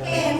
Oke,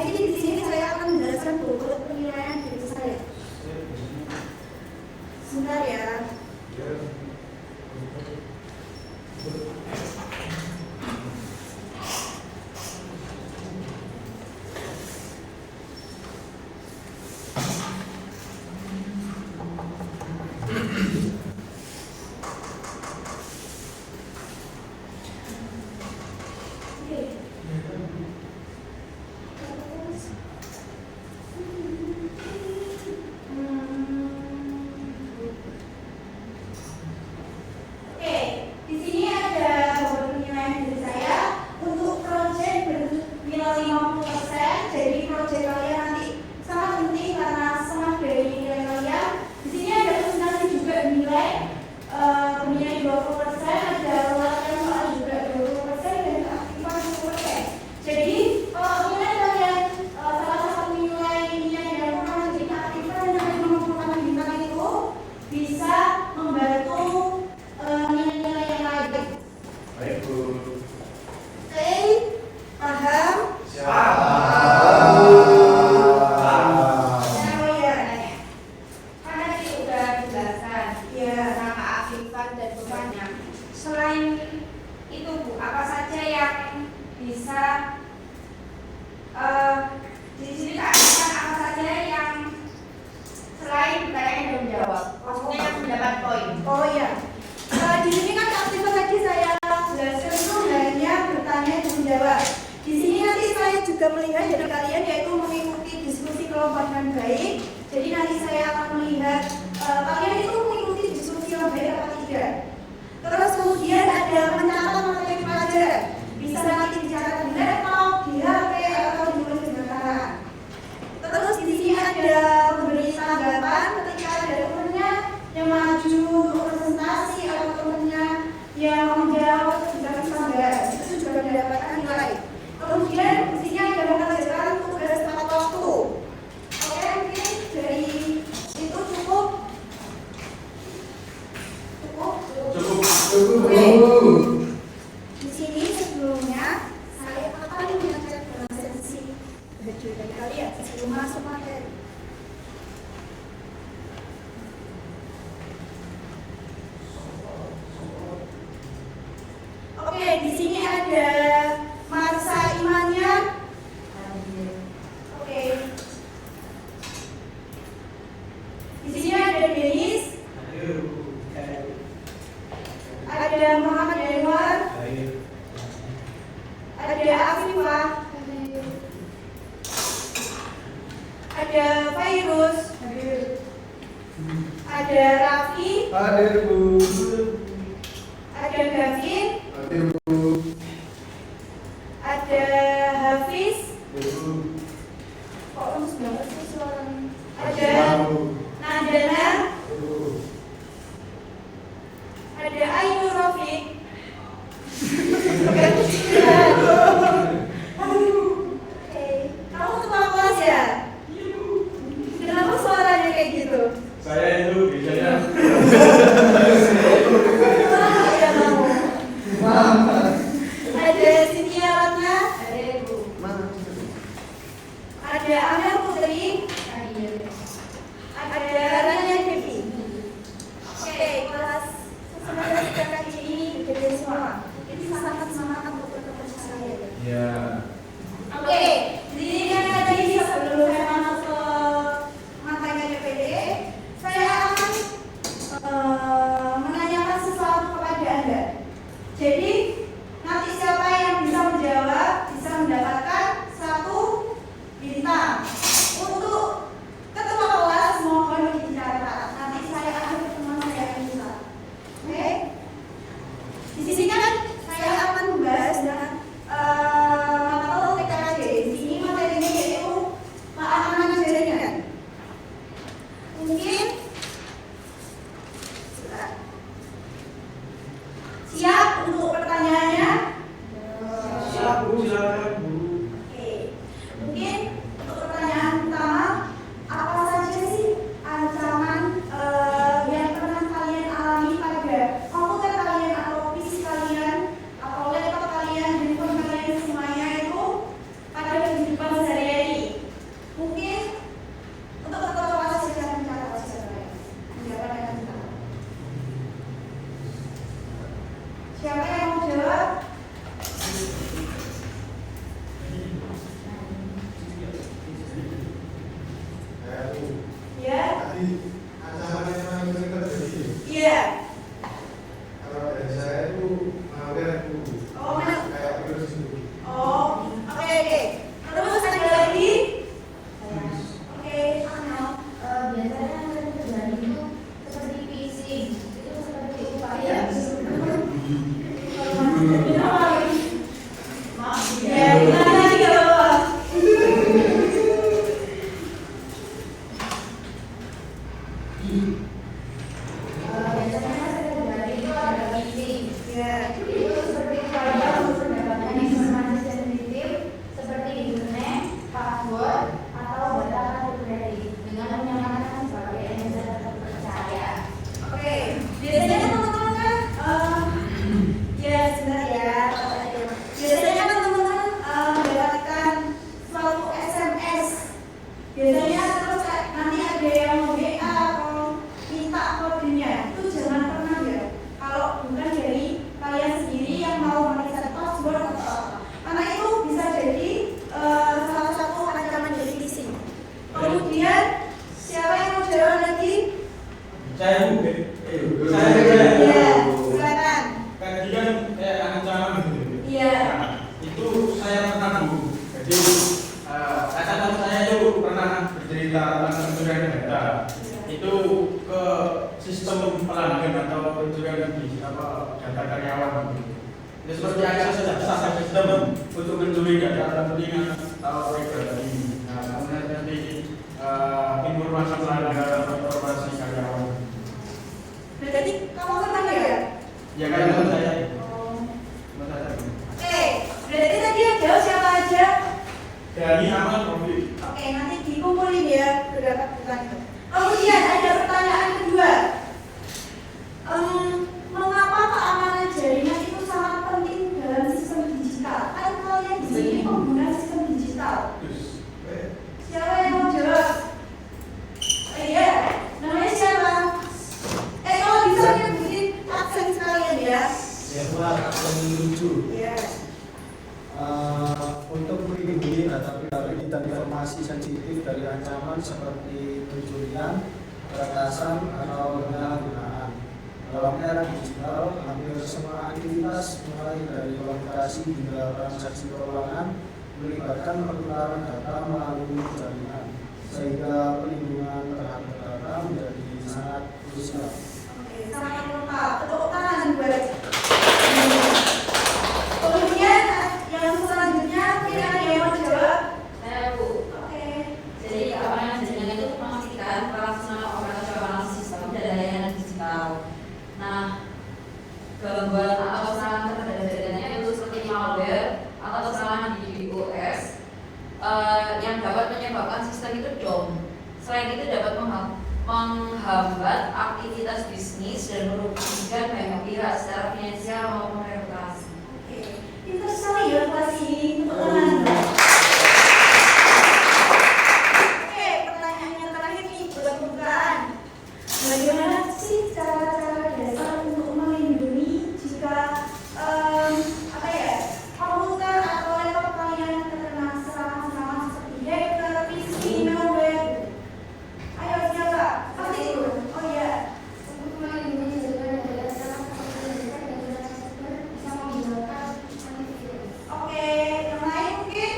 juga melihat dari kalian yaitu mengikuti diskusi kelompok dengan baik. Jadi nanti saya akan melihat kalian itu mengikuti diskusi yang baik atau tidak. Terus kemudian ada mencatat materi pelajaran, bisa nanti dicatat di laptop, di HP atau di tulis sederhana. Terus di sini ada memberi tanggapan ketika ada temannya yang maju presentasi atau temannya yang menjawab juga bisa bahas, itu juga mendapatkan nilai. Kemudian di sini ada mengerjakan tugas tepat waktu. Oke, mungkin dari itu cukup. Di sini sebelumnya saya akan mengecek presensi baju dari kalian sebelum masuk materi. Oke, di sini ada Marsa Imania. Oke. Di sini ada Denis. Ada Muhammad Denwar. Ada Afifah. Ada Fairuz. Ada Raffi. Hadir, Bu. Ada Gavin. Hadir, Bu. Ada Hafiz. Hadir, Bu. Kok lemes banget sih suaranya? Ada Hadir, Bu. Nandana. Hadir, Bu. Ada Ayu Rafiq. Oke, kamu ketua kelas ya? Kenapa suaranya kayak gitu? Saya itu biasanya. Ya mau. Mama. Ada Cynthia Ratna. Mana? Ada Amel Putri. Ada Rania Devi. Oke, kelas sebenarnya sekarang ini gede semua. Ini sangat semangat untuk bertemu saya. Ya. Oke, jadi kan tadi sebelum saya masuk ke materi DPD, saya akan menanyakan sesuatu kepada Anda. Jadi nanti siapa yang bisa menjawab bisa mendapatkan 1 bintang. Untuk ketua kelas mohon dicatat. Nanti saya akan berteman saya yang bisa. Oke? Di sini kan saya akan membahas dengan mata TKJ. Di sini materinya yaitu keamanan jaringan. Mungkin siap untuk pertanyaannya? Siap, Bu. Silakan, Bu. Oke. Mungkin untuk pertanyaan pertama, apa saja sih ancaman yang pernah kalian alami pada komputer kalian atau PC kalian atau laptop kalian, handphone kalian semuanya itu pada kehidupan sehari-hari? Mungkin untuk ketua kelas silakan mencatat saja. Menjawab dengan benar. Siapa yang mau jawab? Saya, Bu. Ya? Tadi ancaman yang paling sering terjadi. Iya. Kalau dari saya itu malware, Bu. Oh, mana? Kayak virus itu. Oh, oke. Terus ada lagi? Oke, Anel. Biasanya yang sering terjadi itu seperti phishing, itu seperti upaya Ya, gimana lagi ya, Bapak? biasanya sering terjadi itu ada phishing. Ya. Itu seperti upaya untuk mendapatkan informasi sensitif seperti username, password, atau data kartu kredit dengan menyamakan sebagai emiten terpercaya. Oke, biasanya teman-teman kan ya sebentar ya. Biasanya kan teman-teman cerita tentang pencurian data itu ke sistem pelanggan atau pencurian di data karyawan. Itu seperti akses data sistem untuk mencuri data penting atau pribadi. Nah, kemudian nanti informasi pelanggan atau informasi karyawan. Jadi kamu pernah ya? Ya kan itu saya. Oke, berarti tadi yang jawab siapa aja? Dari Ahmad Rofi. Oke, nanti dikumpulin ya beberapa pertanyaan. Kemudian ada pertanyaan kedua. Mengapa keamanan jaringan itu sangat penting dalam sistem digital? Kan kalian di sini pengguna sistem digital. Siapa yang mau jawab? Iya, namanya siapa? Kalau bisa nyebutin absen sekalian ya. Ya, Pak, yang lucu. Iya. Untuk melindungi data pribadi dan informasi sensitif dari ancaman seperti pencurian, peretasan, atau penyalahgunaan. Dalam era digital, hampir semua aktivitas mulai dari komunikasi hingga transaksi keuangan melibatkan pertukaran data melalui jaringan, sehingga pelindungan terhadap data menjadi sangat krusial. Oke, sangat lengkap. Tepuk tangan buat. Kemudian yang selanjutnya mungkin ada yang mau jawab? Saya Bu. Oke. Jadi keamanan jaringan itu memastikan pelaksanaan operasional sistem dan layanan digital. Nah, gangguan atau serangan terhadap jaringannya itu seperti malware atau serangan di OS yang dapat menyebabkan sistem itu down. Selain itu dapat menghambat aktivitas bisnis dan merugikan banyak pihak secara finansial maupun reputasi. Oke. Pintar sekali ya kelas ini. Tepuk tangan. Oke, pertanyaan yang terakhir nih buat pembukaan. Bagaimana sih cara-cara dasar untuk melindungi jika komputer atau laptop kalian terkena serangan-serangan seperti hacker, phishing, malware? Ayo siapa? Pasti itu. Oh iya. Untuk melindungi jaringan dari ancaman seperti yang bisa menggunakan antivirus. Oke, yang lain mungkin?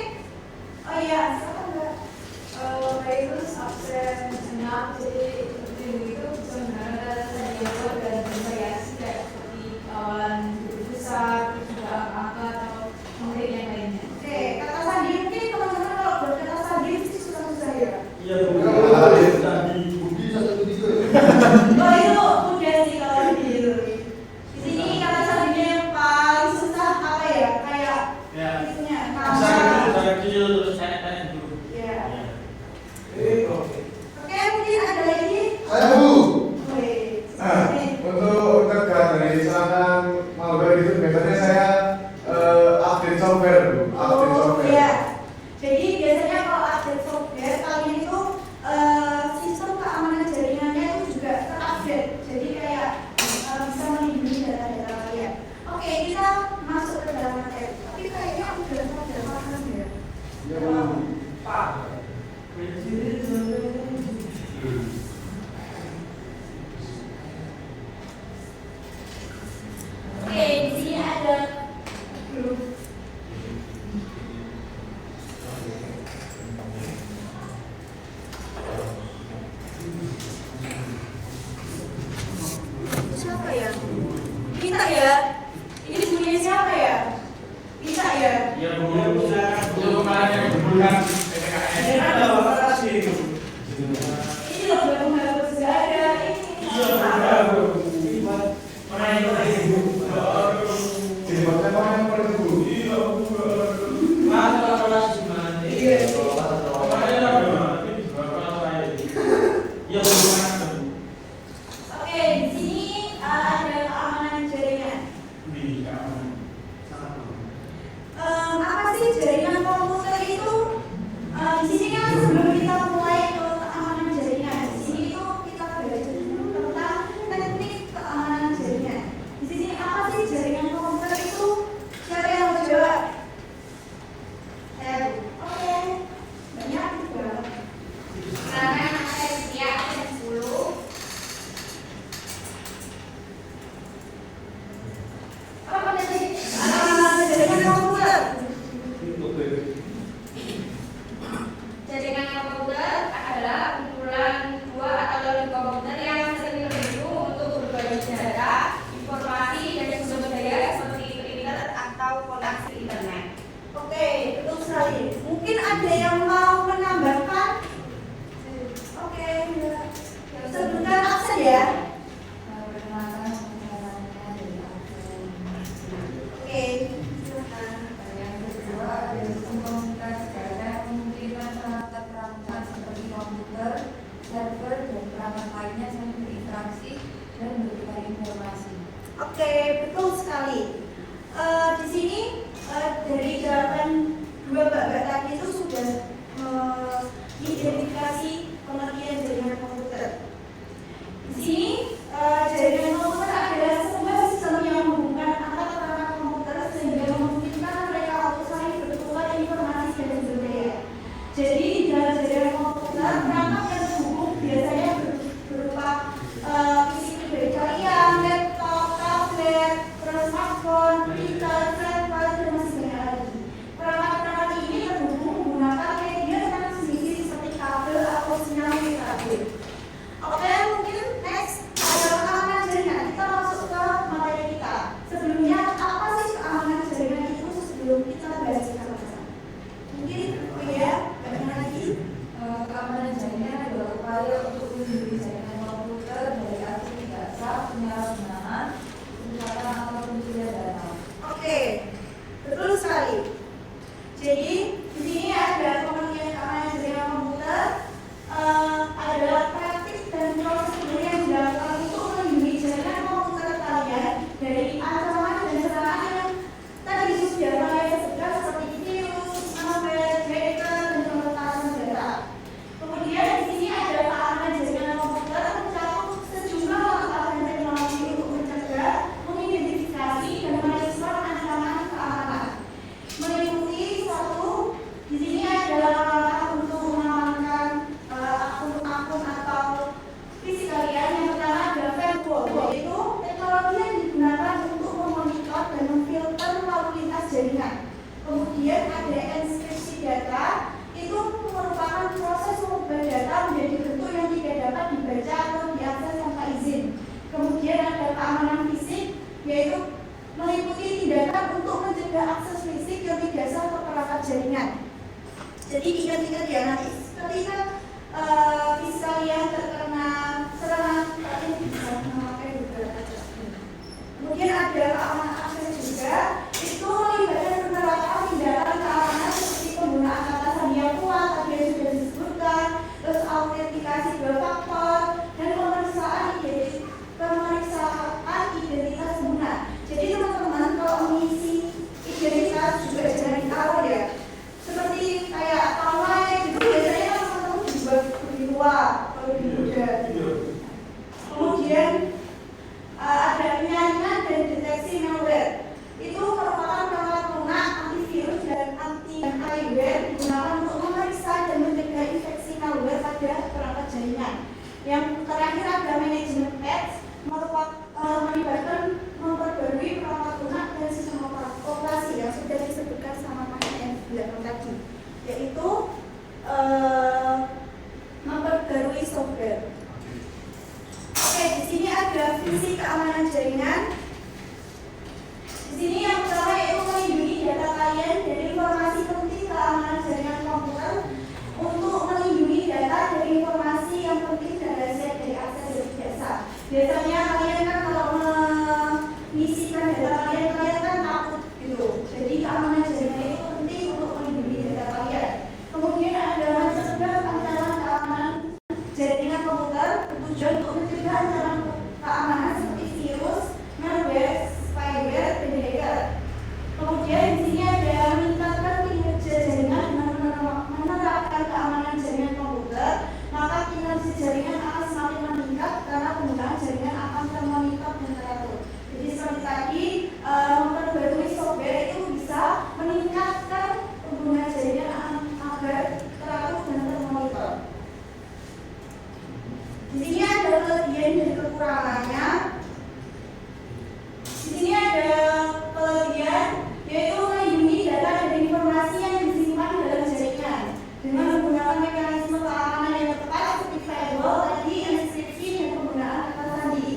Oh iya, silakan Mbak. Virus absen sejenak, jadi itu bisa menggunakan data dan bervariasi kayak seperti awan besar, juga angka atau mungkin yang lainnya. Oke, kata sandi mungkin teman-teman kalau buat kata sandi sih susah-susah ya. Iya, Bu. Tadi Budi satu tiga. Oh itu mudah sih kalau gitu. Di sini kata sandinya yang paling susah apa ya? Kayak ya. itunya. Saya kecil terus saya tanya dulu. Iya. Oke. Oke, mungkin ada lagi? Saya Bu. Wih. Nah, untuk terkait dari serangan malware itu biasanya saya update software, Bu. Update Oh software. iya. Jadi biasanya kalau update software kalian itu sistem keamanan jaringannya itu juga terupdate. Jadi kayak bisa melindungi data-data kalian. Oke, kita masuk ke dalam materi. Tapi kayaknya udah paham ya. Ya, Bu. Pak. Oke, di sini ada grup. Siapa ya? Kita ya? Ini punya siapa ya? Bisa ya? Ya, Bu. Untuk kemarin yang berbulan PPKN. Ini loh bagus gak ada. Iya, Bu. Mana yang tadi, Bu? Jadi maksudnya apa yang paling Bu? Iya, Bu. Mana kelas gimana? Iya. Kemarin ada. Ini juga kelas saya. Iya, Bu. Oke, di sini ada keamanan jaringan. Di keamanan. Apa sih jaringan komputer itu? kita bahas sama-sama. Mungkin ya, bagaimana lagi? Keamanan jaringan adalah upaya untuk melindungi jaringan komputer dari aksi tidak sah, penyalahgunaan, perusahaan atau pencurian data. Oke, betul sekali. Jadi di sini ada pengertian keamanan jaringan komputer adalah praktik dan proses yang dilakukan untuk melindungi jaringan komputer kalian dari ancaman dan serangan yang tadi sudah saya sebutkan seperti virus, malware, hacker, dan pemerasan data. Kemudian di sini ada keamanan jaringan komputer mencakup sejumlah langkah dan teknologi untuk mencegah, mengidentifikasi, dan merespon ancaman keamanan. Meliputi satu, di sini ada langkah untuk mengamankan akun-akun atau fisik kalian. Yang pertama ada firewall, yaitu teknologi yang digunakan untuk memonitor dan memfilter lalu lintas jaringan. Kemudian ada enkripsi data, itu merupakan proses mengubah data menjadi bentuk yang tidak dapat dibaca atau diakses tanpa izin. Kemudian ada keamanan fisik, yaitu meliputi tindakan untuk mencegah akses fisik yang tidak sah ke perangkat jaringan. Jadi ingat-ingat ya, nanti ketika fisik kalian terkena serangan, kalian bisa memakai beberapa cara. Kemudian ada keamanan akses juga, itu melibatkan penerapan tindakan keamanan seperti penggunaan kata sandi yang kuat, tadi yang sudah disebutkan, terus autentikasi dua faktor, dan pemeriksaan identitas pengguna. Jadi teman-teman kalau mengisi identitas juga jangan tahu ya. Seperti kayak online itu biasanya kan teman-teman dibuat lebih tua, lebih muda. Kemudian ada penyaringan dan deteksi malware. Itu merupakan perangkat lunak, antivirus dan anti-spyware digunakan untuk memeriksa dan mencegah infeksi malware pada perangkat jaringan. Yang terakhir ada manajemen patch, melibatkan memperbarui perangkat lunak dan sistem operasi yang sudah disebutkan sama Mas yang belakang tadi, yaitu memperbarui software. Oke, di sini ada visi keamanan jaringan. Di sini yang pertama yaitu melindungi data kalian dari informasi penting keamanan jaringan komputer untuk melindungi data dari informasi yang penting dan rahasia dari akses yang tidak sah. Biasanya kalian kan kalau mengisikan data kalian kan takut gitu. Jadi keamanan jaringan itu penting untuk melindungi data kalian. Kemudian ada mencegah ancaman keamanan jaringan komputer bertujuan untuk mencegah ancaman keamanan seperti virus, malware, spyware, dan hacker. Kemudian di sini ada meningkatkan kinerja jaringan dengan menerapkan keamanan jaringan komputer, maka kinerja jaringan akan semakin meningkat karena penggunaan jaringan akan termonitor dan teratur. Jadi seperti tadi, memperbarui software itu bisa meningkatkan pengguna jaringan agar teratur dan termonitor. Di sini ada kelebihan dan kekurangannya. Di sini ada kelebihan yaitu melindungi data dan informasi yang disimpan dalam jaringan dengan menggunakan mekanisme keamanan yang tepat seperti firewall, tadi enkripsi dan penggunaan kata sandi.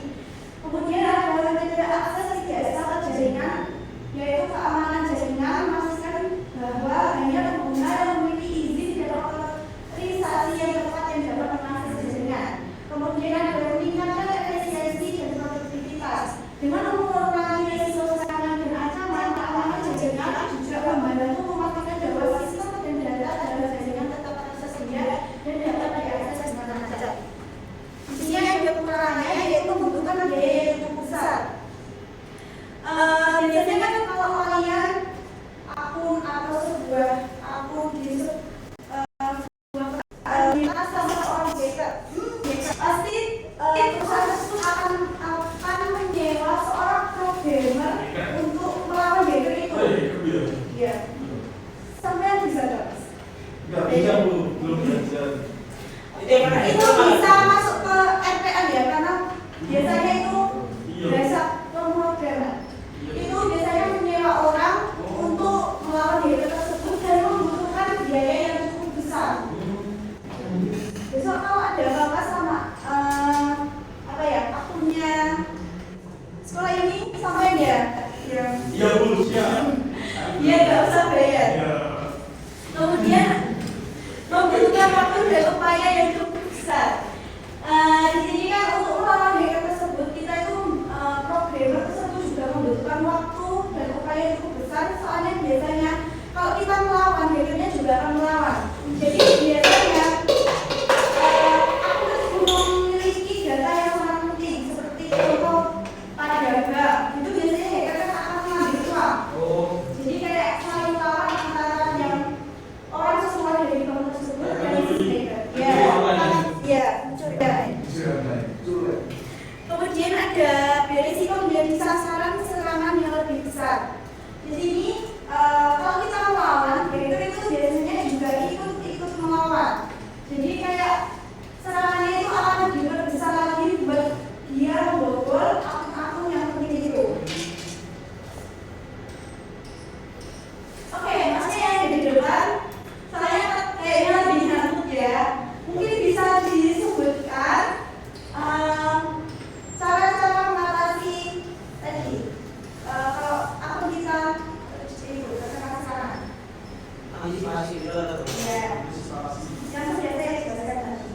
Kemudian ada mencegah akses tidak sah ke jaringan, yaitu keamanan jaringan memastikan bahwa hanya pengguna yang memiliki izin dan otorisasi yang tepat yang dapat mengakses jaringan. Kemudian ada meningkatkan efisiensi dan produktivitas dengan mengurangi risiko serangan dan ancaman. Keamanan jaringan juga membantu memastikan bahwa sistem dan data dalam jaringan tetap tersedia dan dapat diakses di mana saja. Di sini ada kekurangannya yaitu membutuhkan biaya yang cukup besar. Biasanya kan kalau kalian akun atau sebuah akun di sebuah sama orang hacker, pasti perusahaan tersebut akan menyewa seorang programmer untuk melawan hacker itu. Iya. Sampai bisa nggak? Nggak bisa, belum bisa. Itu bisa masuk ke RPN ya, karena biasanya itu biasa pemrograman. Itu biasanya menyewa orang untuk melawan hacker tersebut dan membutuhkan biaya yang cukup besar. Besok kalau ada apa-apa sama akunnya sekolah ini sampai ya. Iya Bu, siap. Iya, nggak usah Kemudian membutuhkan waktu dan upaya yang cukup besar. Di sini kan untuk melawan hacker tersebut kita itu programmer tersebut juga membutuhkan waktu dan upaya yang cukup besar. Soalnya biasanya kalau kita melawan, hackernya juga akan melawan. Jadi biasanya aku belum memiliki data yang sangat penting seperti contoh pada data itu biasanya hacker kan akan mengambil uang. Jadi kayak saling lawan antara yang orang sesuai dari bank tersebut dan si hacker. Ya, mencurigai. Kemudian ada beresiko menjadi sasaran serangan yang lebih besar. Di sini kalau kita melawan, hacker itu biasanya juga ikut melawan. Jadi kayak serangannya itu akan lebih besar lagi buat dia membobol akun-akun yang penting itu. Oke, masnya yang ada di depan, saya kayaknya lebih nyambut ya. Mungkin bisa disebutkan cara-cara mengatasi tadi kalau akun kita ini terkena serangan. Antisipasi itu atau Ya, yang sudah saya jelaskan tadi.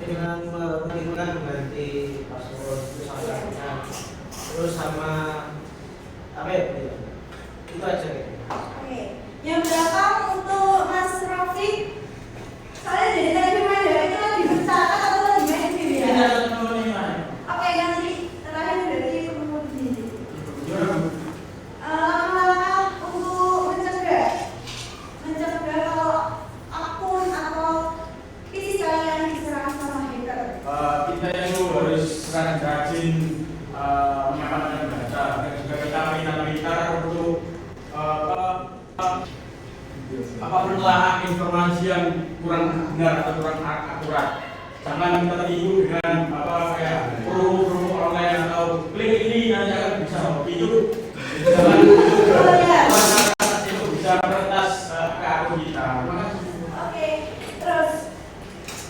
dengan mengganti password terus alatnya, terus sama apa ya? Itu aja. Oke, yang belakang untuk Mas Rafiq. Saya jadi tadi main itu lagi bercakap atau lagi main game ya? Oke, yang terakhir berarti pengemudi. Langkah-langkah untuk mencegah kalau akun atau PC kalian diserang sama hacker. Kita itu harus rajin mengamankan data dan juga kita pintar-pintar untuk menelaah informasi yang kurang benar atau kurang akurat. Jangan tertipu dengan kayak promo online atau klik ini nanti akan bisa begitu. Jangan masyarakat itu bisa meretas ke akun kita. Oke, terus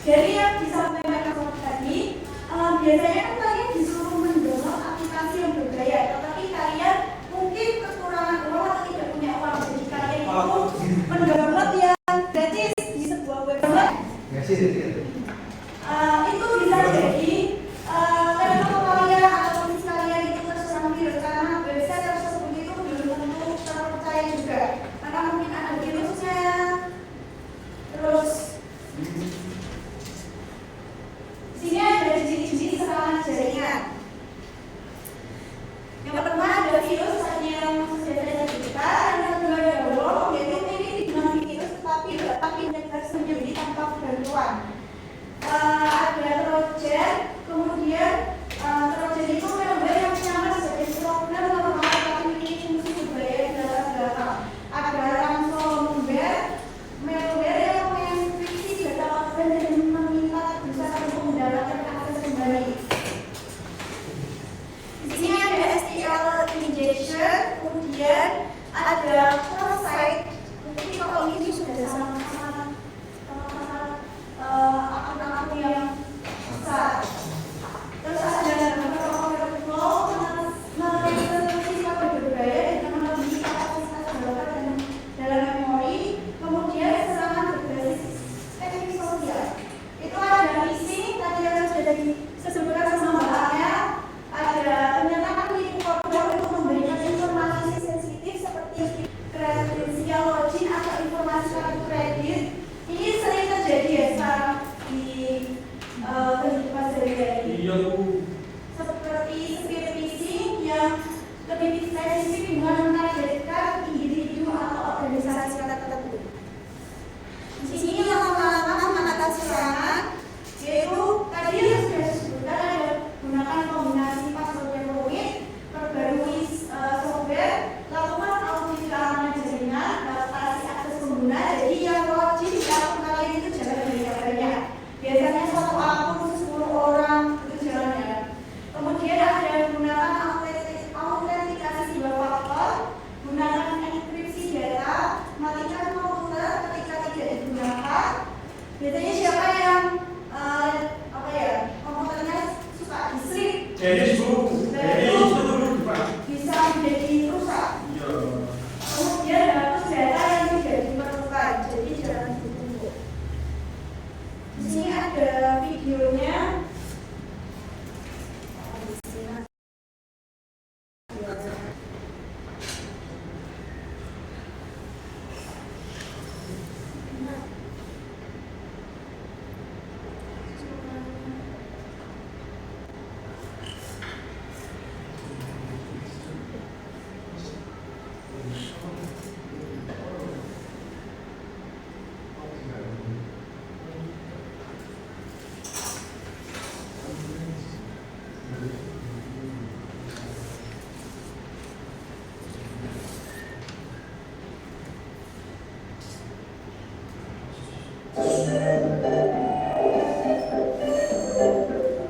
dari yang disampaikan tadi, biasanya kan kalian disuruh mendownload aplikasi yang berbayar, tetapi kalian mungkin kekurangan uang atau tidak punya uang, jadi kalian itu mendownload yang gratis di sebuah website. Itu bisa jadi laptop kalian atau kondisi kalian itu terserang virus karena website tersebut itu belum tentu terpercaya juga, karena mungkin ada virusnya. Terus sini ada jenis-jenis serangan jaringan. Yang pertama ada virus yang sudah saya sebutkan, yang kedua ada worm, yaitu ini dengan virus tetapi menyebar sendiri tanpa bantuan.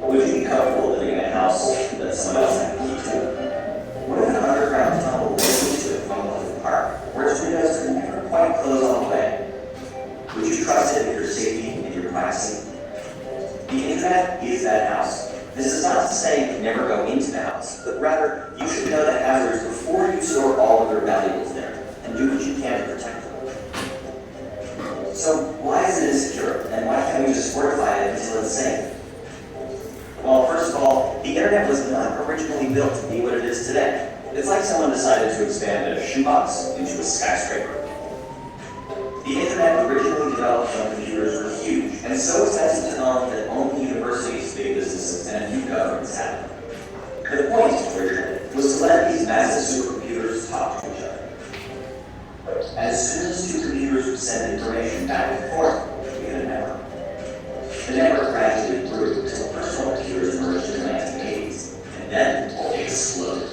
Would you be comfortable living in a house that someone else had key to? What if an underground tunnel led you to a Funland Park, where its windows could never quite close all the way? Would you trust it with your safety and your privacy? The internet is that house. This is not to say never go into the house, but rather you should know the hazards before you store all of your valuables there, and do what you can to protect them. So why is it insecure, and why can't we just fortify it until it's safe? Well, first of all, the internet was not originally built to be what it is today. It's like someone decided to expand a shoebox into a skyscraper. The internet originally developed when computers were huge, and so expensive to own that only universities, big businesses, and a few governments had them. The point, originally, was to let these massive supercomputers talk to each other. As soon as two computers would send information back and forth, we had a network. The network gradually grew until personal computers emerged in the 1980s, and then it exploded.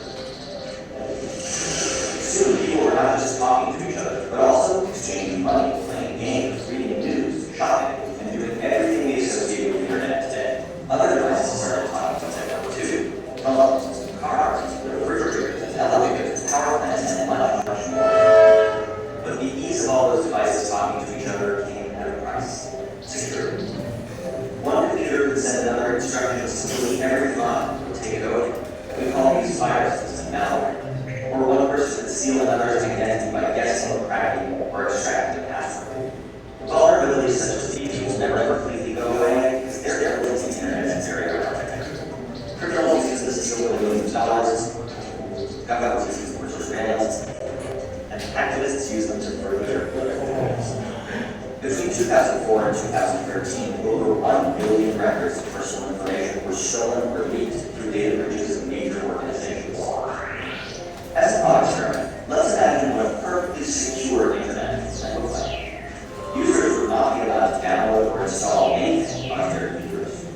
Soon, people were not just talking to each other, but also exchanging money, playing games, reading news, shopping, and doing everything we associate with the internet today. Other devices started talking to each other too. Phones, cars, refrigerators, elevators, power plants, and much more. But the ease of all those devices talking to each other came at a price: security. One computer could send another instructions to delete every file or take it over. We call these viruses and malware. Or one person could steal another's identity by guessing, cracking, or extracting a password. Vulnerabilities such as these will never completely go away because they're built into the internet's area architecture. Criminals use this to steal billions of dollars, governments use them for surveillance, and activists use them to further their political goals. Between 2004 and 2013, over 1 billion records of personal information were stolen or leaked through data breaches of major organizations. As a thought experiment, let's imagine what a perfectly secure internet might look like. Users would not be allowed to download or install anything on their computers.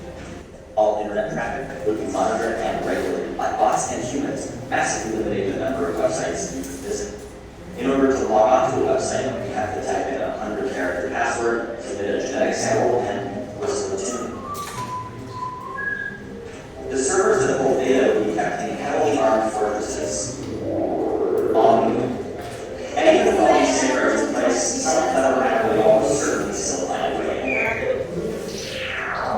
All internet traffic would be monitored and regulated by bots and humans, massively limiting the number of websites users visit. In order to log on to a website, you have to type in a 100-character password, submit a genetic sample, and whistle a tune. The servers that hold data would be kept in heavily armed fortresses on the moon. And even with all these safeguards in place, some clever hacker will almost certainly still find a way in.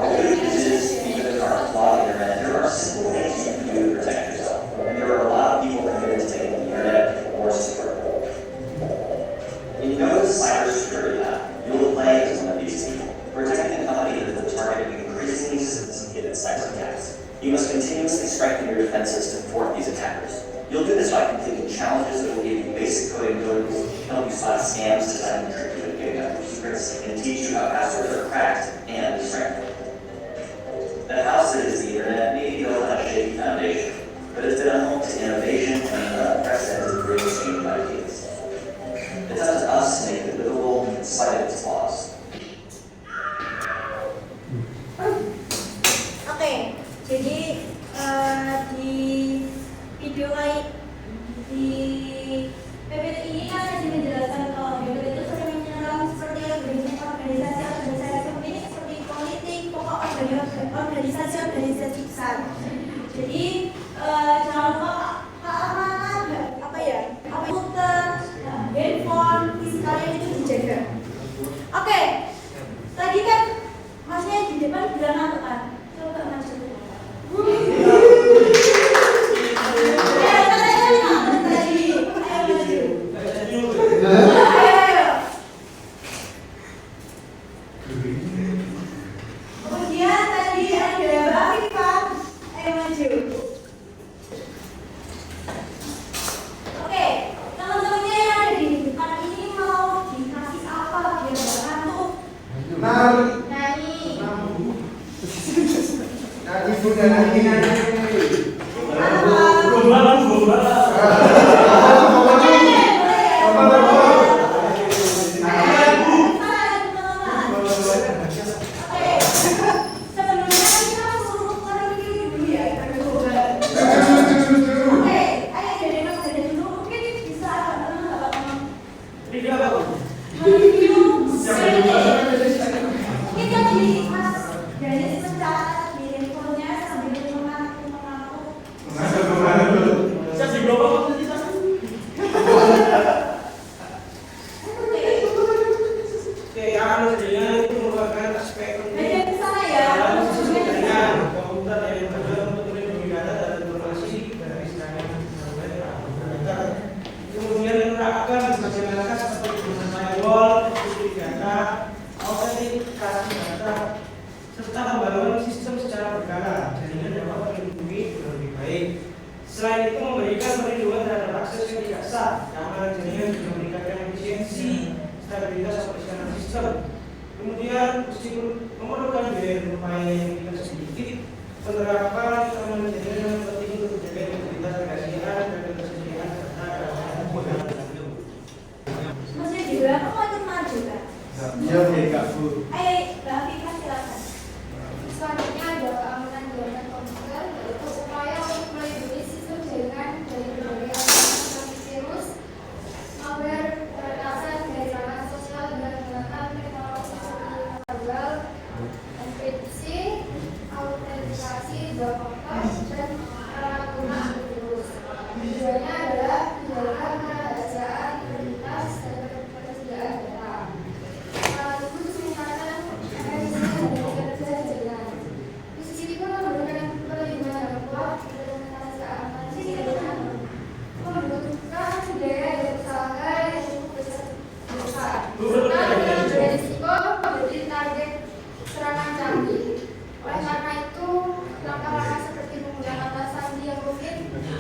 The good news is, even with our flawed internet, there are simple things you can do to protect yourself. And there are a lot of people committed to making the internet more secure. When you go to the cybersecurity lab, you will play as one of these people, protecting a company that is the target of increasingly sophisticated cyber attacks. You must continuously strengthen your defenses to thwart these attackers. You'll do this by completing challenges that will give you basic coding abilities, help you spot scams designed to trick you into giving up your secrets, and teach you how passwords are cracked and strengthened. The house that is the internet may be built on a shaky foundation, but it's been a home to innovation and an unprecedented free exchange of ideas. It's up to us to make it livable in spite of its flaws. Oke, jadi di video kali di PPT ini kan ada menjelaskan kalau PPT itu sering menyerang seperti organisasi-organisasi seperti ini, seperti politik, pokok organisasi besar. Jadi jangan lupa komputer, handphone, fisik kalian itu dijaga. Oke, tadi kan masnya di depan bilang apa kan? Coba maju. Kemudian tadi ada Mbak Viva, ayo maju. Oke, teman-temannya yang ada di depan ini mau dikasih apa biar nggak ngantuk? Nani sudah nani. kan jadi Mas Dennis mencatat di handphonenya sambil mengaku. Saya di global tadi saya. Akan jaringan itu merupakan aspek penting Beda ke sana ya. dalam sistem jaringan komputer yang bertujuan untuk melindungi data dan informasi dari serangan malware. Kemudian menerapkan bagaimana seperti penggunaan firewall, security data, autentikasi data, serta membangun sistem secara berkala. Jaringan dapat melindungi dengan lebih baik. Selain itu memberikan perlindungan terhadap akses yang tidak sah. Keamanan jaringan juga meningkatkan efisiensi, stabilitas operasional sistem. Kemudian meskipun memerlukan biaya upaya yang tidak sedikit, penerapan keamanan jaringan yang penting untuk menjaga integritas kerahasiaan dan ketersediaan data dan Maksudnya juga kamu mau ikut maju kan? Iya, Kak Bu. Ayo, Mbak Afifah silakan. Selanjutnya ada keamanan jaringan komputer, yaitu upaya untuk melindungi sistem jaringan dari berbagai ancaman seperti virus, malware, peretasan dari ranah sosial dengan menggunakan teknologi seperti firewall, enkripsi, autentikasi, dua faktor, dan perangkat lunak antivirus. Tujuannya adalah menjaga kerahasiaan, integritas, dan ketersediaan data. Sekaligus meningkatkan efisiensi dari kerja jaringan. Di sisi itu memberikan perlindungan yang kuat, implementasi keamanan jaringan, membutuhkan biaya dan usaha yang cukup besar, serta dengan beresiko menjadi target serangan canggih. Oleh karena itu, langkah-langkah seperti menggunakan sandi yang rumit,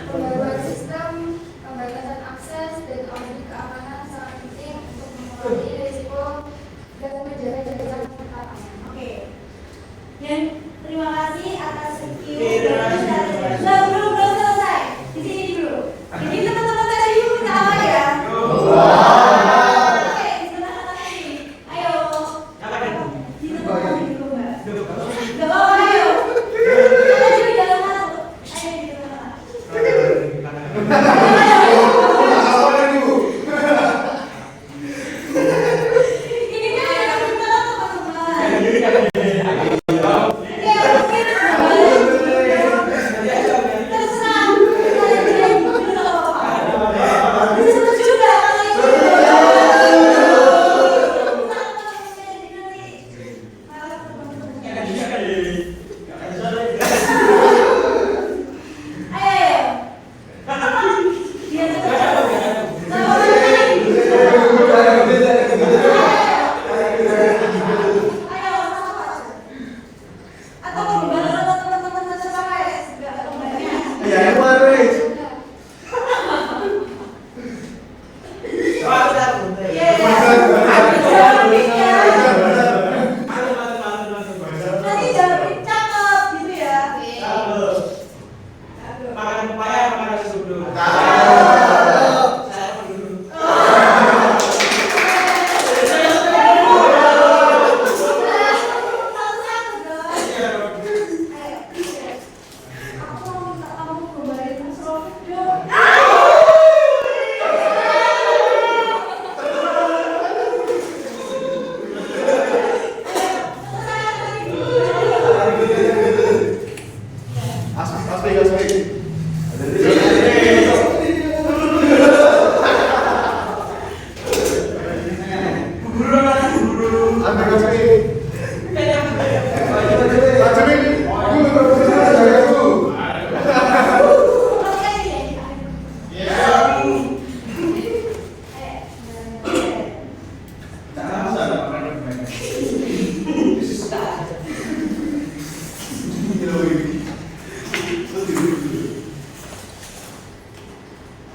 pembaruan sistem, pembatasan akses, dan audit keamanan sangat penting untuk mengurangi risiko dan menjaga jaringan tetap aman. Oke. Dan terima kasih atas review. Terima kasih. Belum selesai. Di sini dulu. Jadi teman-teman tadi minta apa ya? Oke, di sebelah kanan ini. Ayo. Di sebelah kanan dulu, Mbak. Gak apa-apa, ayo. Kita di dalam mana? Ayo di dalam mana? Ini kan yang kita teman-teman.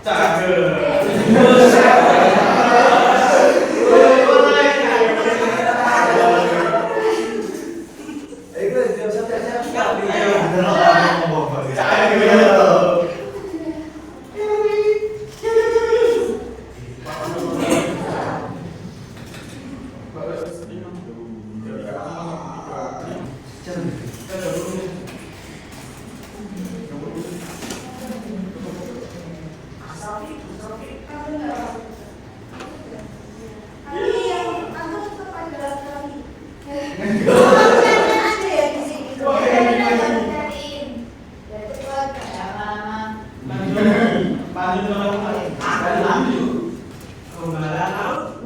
Cakep.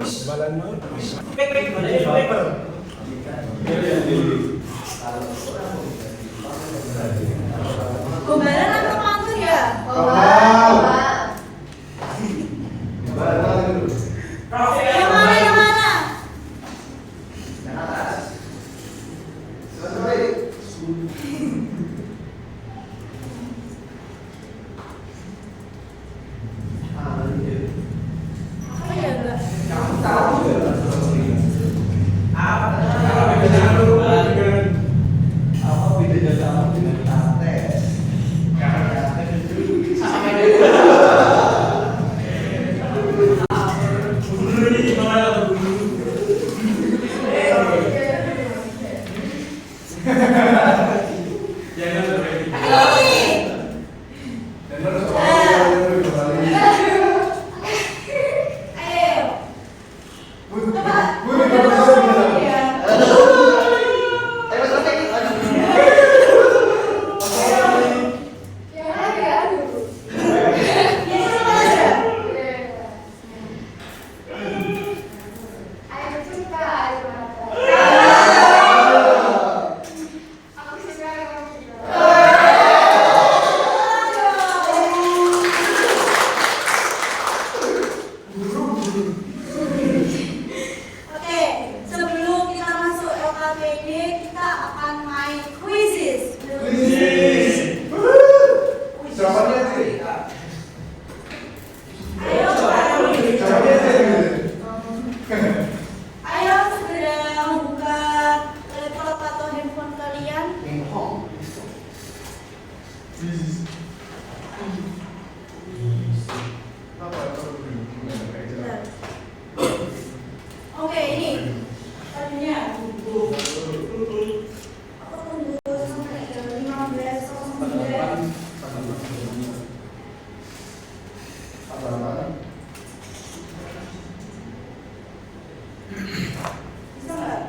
Balan mau. Pek gimana ya paper? Gombalan atau pantun ya? Yang mana yang mana? Oh ya enggak. Oke, sebelum kita masuk LKPD, kita akan main quizzes. Jawabannya sih. Ayo segera membuka laptop atau handphone kalian. Oke, ini tadinya aku tunggu sampai jam 15.09. Bisa nggak?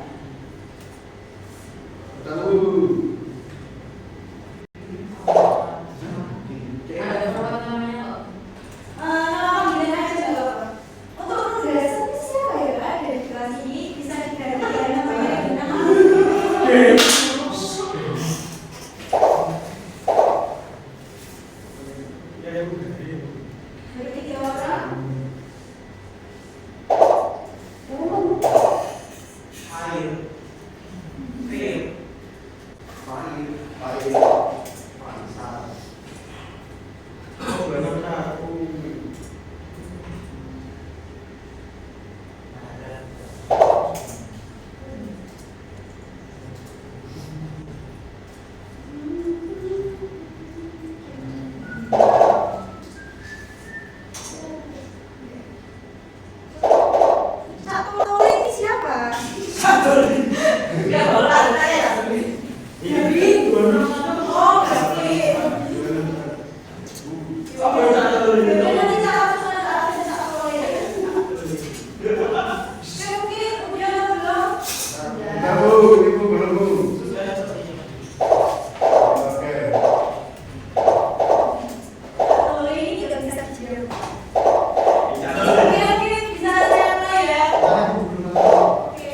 Nama panggilan aja nggak apa-apa. Untuk penugasan siapa ya? Ada di kelas ini bisa diganti namanya gimana? Dari 3 orang. Satu tole ini siapa? Ya, orang saya. Oh, berarti. Benar cara saudara satu tole. Oke, mungkin udah belum? Ibu belum. Oke. Tole ini juga bisa dijawab. Oke, bisa saya mulai ya. Oke.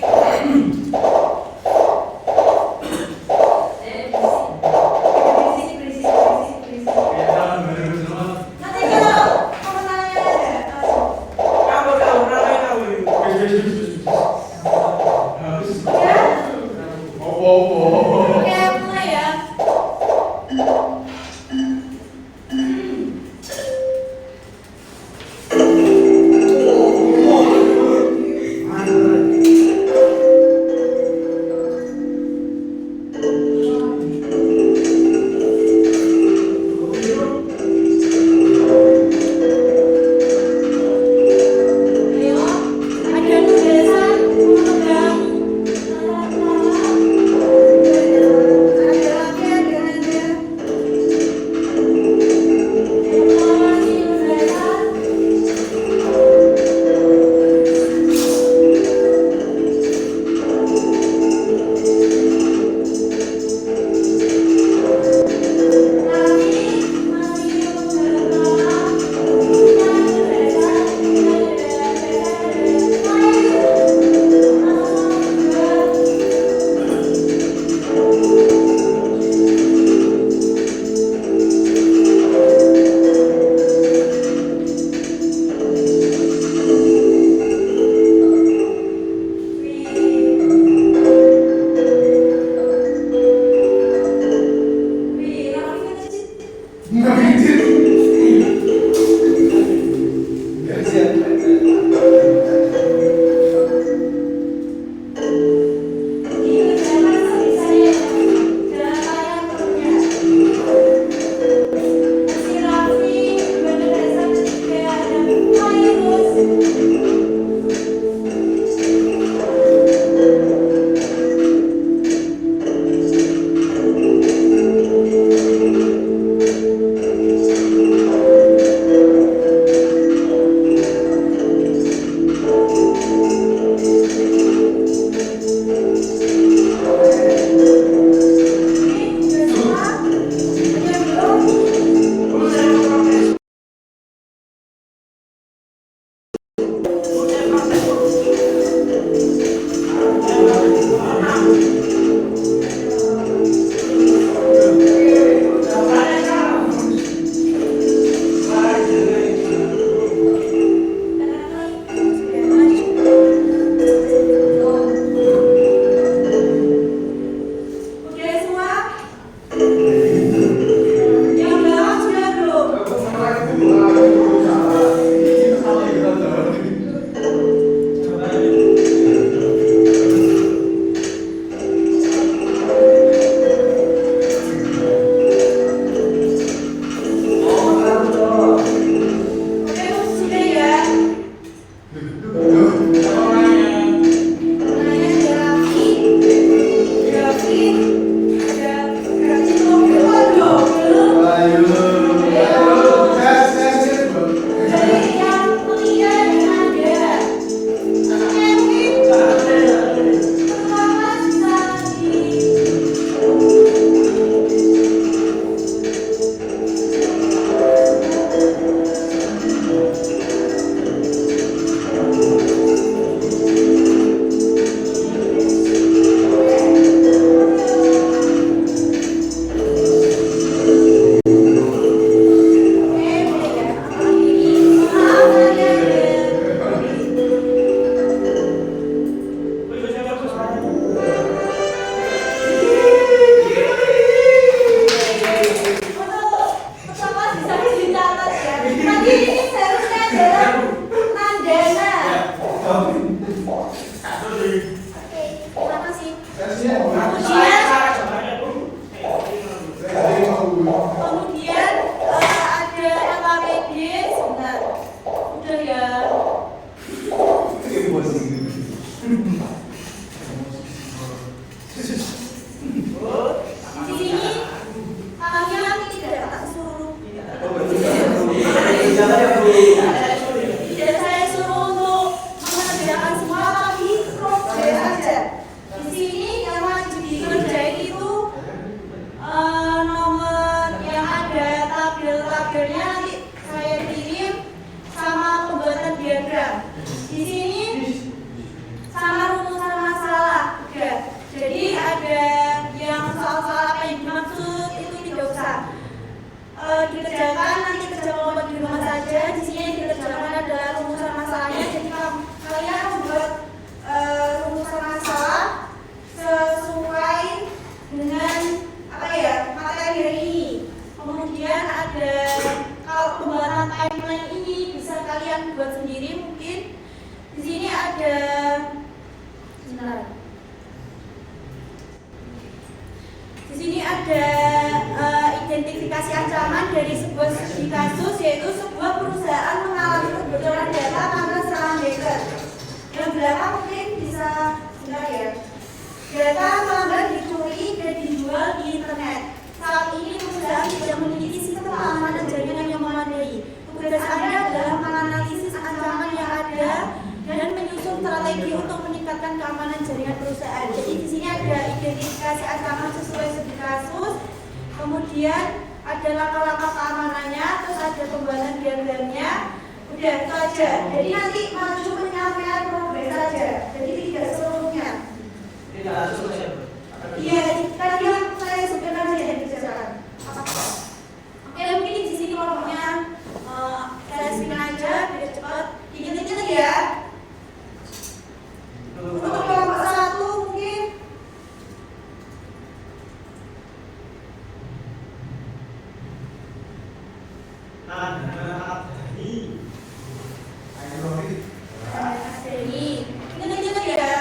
form. Oke, terima kasih. Kasih. Kemudian ada LKPD, sebentar. Udah ya. Di sini kalian tidak tak suruh. Tidak saya suruh untuk mengerjakan semua, tapi progres aja. Di sini yang wajib dikerjain itu nomor yang ada tabel-tabelnya nanti saya kirim sama pembuatan diagram. Di sini sama rumusan masalah. Udah. Jadi ada yang soal-soal apa yang dimaksud itu tidak usah dikerjakan, nanti kerja kelompok di rumah saja. Di sini yang dikerjakan adalah rumusan masalahnya. Jadi kalian membuat rumusan masalah sesuai dengan materi hari ini. Kemudian ada kalau pembuatan timeline ini bisa kalian buat sendiri mungkin. Di sini ada Di sini ada identifikasi ancaman dari sebuah studi kasus, yaitu sebuah perusahaan mengalami kebocoran data karena serangan hacker. Yang belakang mungkin bisa sebentar ya. Data pelanggan dicuri dan dijual di internet. Saat ini perusahaan tidak memiliki sistem keamanan jaringan yang memadai. Tugas Anda adalah menganalisis ancaman yang ada dan menyusun strategi untuk meningkatkan keamanan jaringan perusahaan. Jadi di sini ada identifikasi ancaman sesuai studi kasus, kemudian ada langkah-langkah keamanannya, terus ada pembuatan diagramnya. Udah itu aja. Jadi nanti maju penyampaian progres saja. Jadi tidak seluruhnya. Iya, tadi yang saya sebutkan saja yang dijelaskan. Oke, mungkin di sini kelompoknya saya speaker aja biar cepat. Ingat-ingat ya. Untuk kelompok 1 mungkin ingat-ingat ya.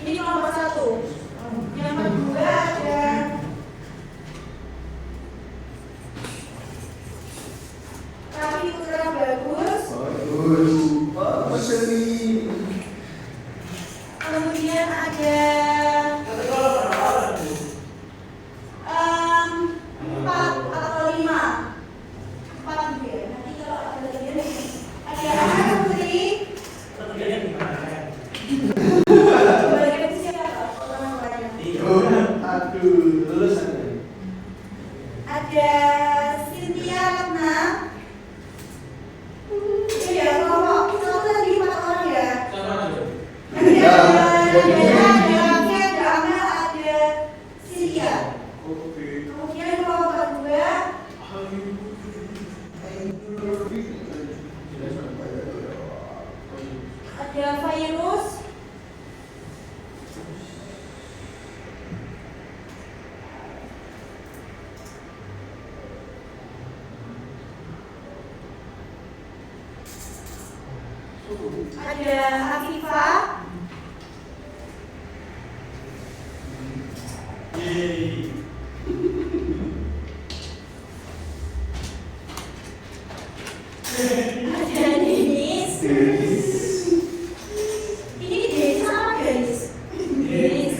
Ini kelompok 1. Yang kedua ada Raffi Putra Bagus. Kemudian ada 4 atau 5. 4 gitu ya. Nanti kalau ada lagi ada Ana Putri. Bagian siapa? Ada Cynthia Ratna. Ya, kelompok satu tadi 4 orang ya. Ada Amel, ada Cynthia. Kemudian kelompok 2 ada Virus. Ada Afifah. Ada Denis. Ini Denis sama guys. Denis.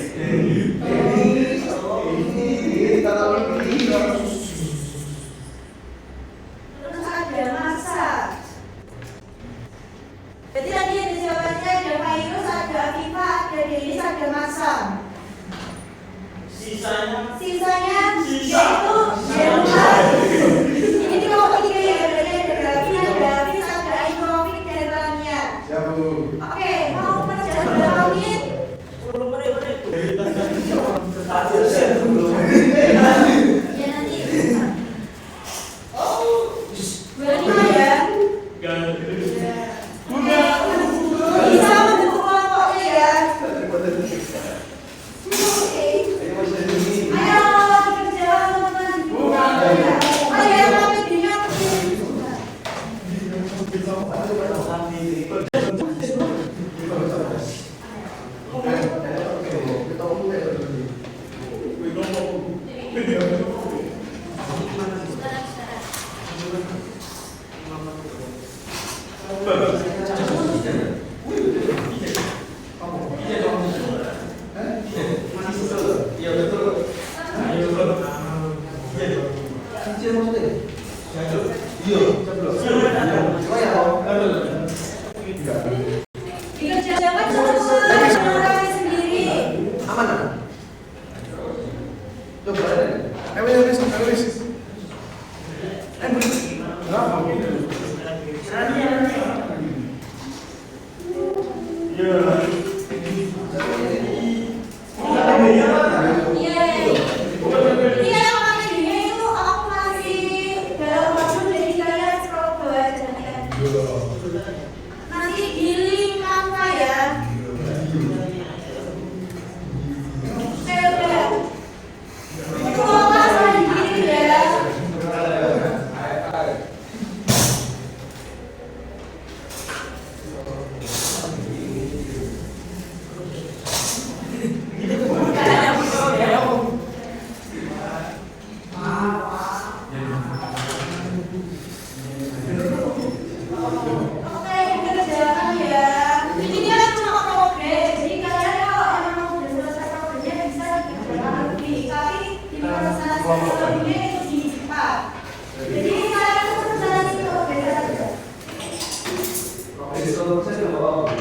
Terus ada Masa. Berarti tadi ada jawabannya, ada Virus, ada Afifah, ada Denis, ada Masa. Sisanya yaitu Jerman. Ini di kelompok 3 ya, berarti ada Gavin, ada Hafiz, ada Ainovic, dan Rania. Oke, mau kerjaan berapa menit? 10 menit. Ya nanti. 25 ya. Bisa membentuk kelompoknya ya. Ayo kerja teman-teman. Ayo yang ramai dinyak. Kemudian itu di cepat. Jadi sekarang itu perjalanan itu beda saja. Kalau 10% nggak apa-apa.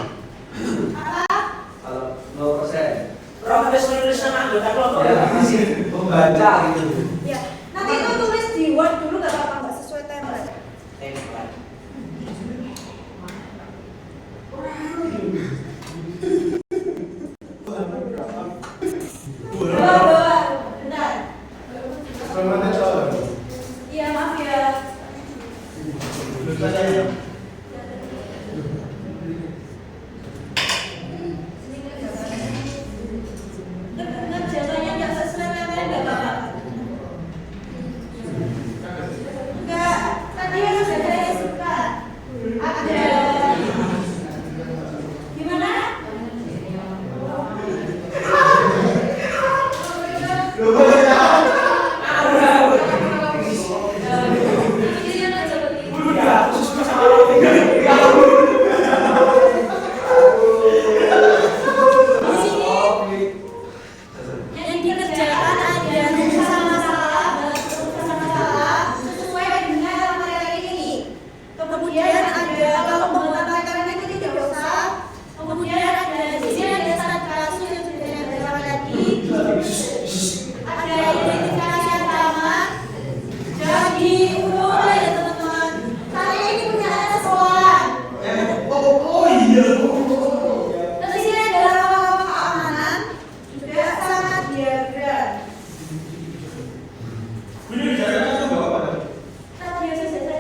Apa? Kalau 0%. Profes menuliskan anggota kelompok. Ya, masih membaca gitu. Ya, nanti itu tulis di Word dulu nggak apa-apa, nggak sesuai template. Template. Bawa, benar. Bagaimana cara? Iya maaf ya. Ngerjakannya nggak sesuai template nggak apa-apa. Enggak, tadi yang saya suka ada gimana? Yang dikerjakan ada masalah sesuai dengan materi ini. Kemudian ada kalau membuat materi itu tidak usah. Kemudian ada di sini ada syarat kasus yang sudah saya jelaskan tadi. Ada identifikasi ancaman. Jadi udah ya teman-teman. Kalian ini punya sekolah. Oh iya. Terus di sini ada lama-lama keamanan. Juga sama diagram. Ini bicaranya tuh bawa apa? Tadi yang saya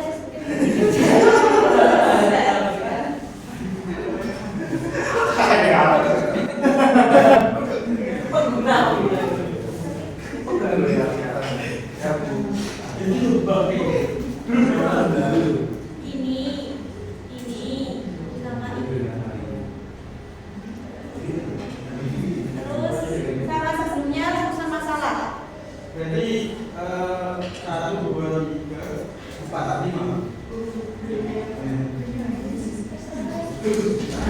ini sama ini. Terus sama sebelumnya rumusan masalah. Berarti 1, 2, 3, 4, 5.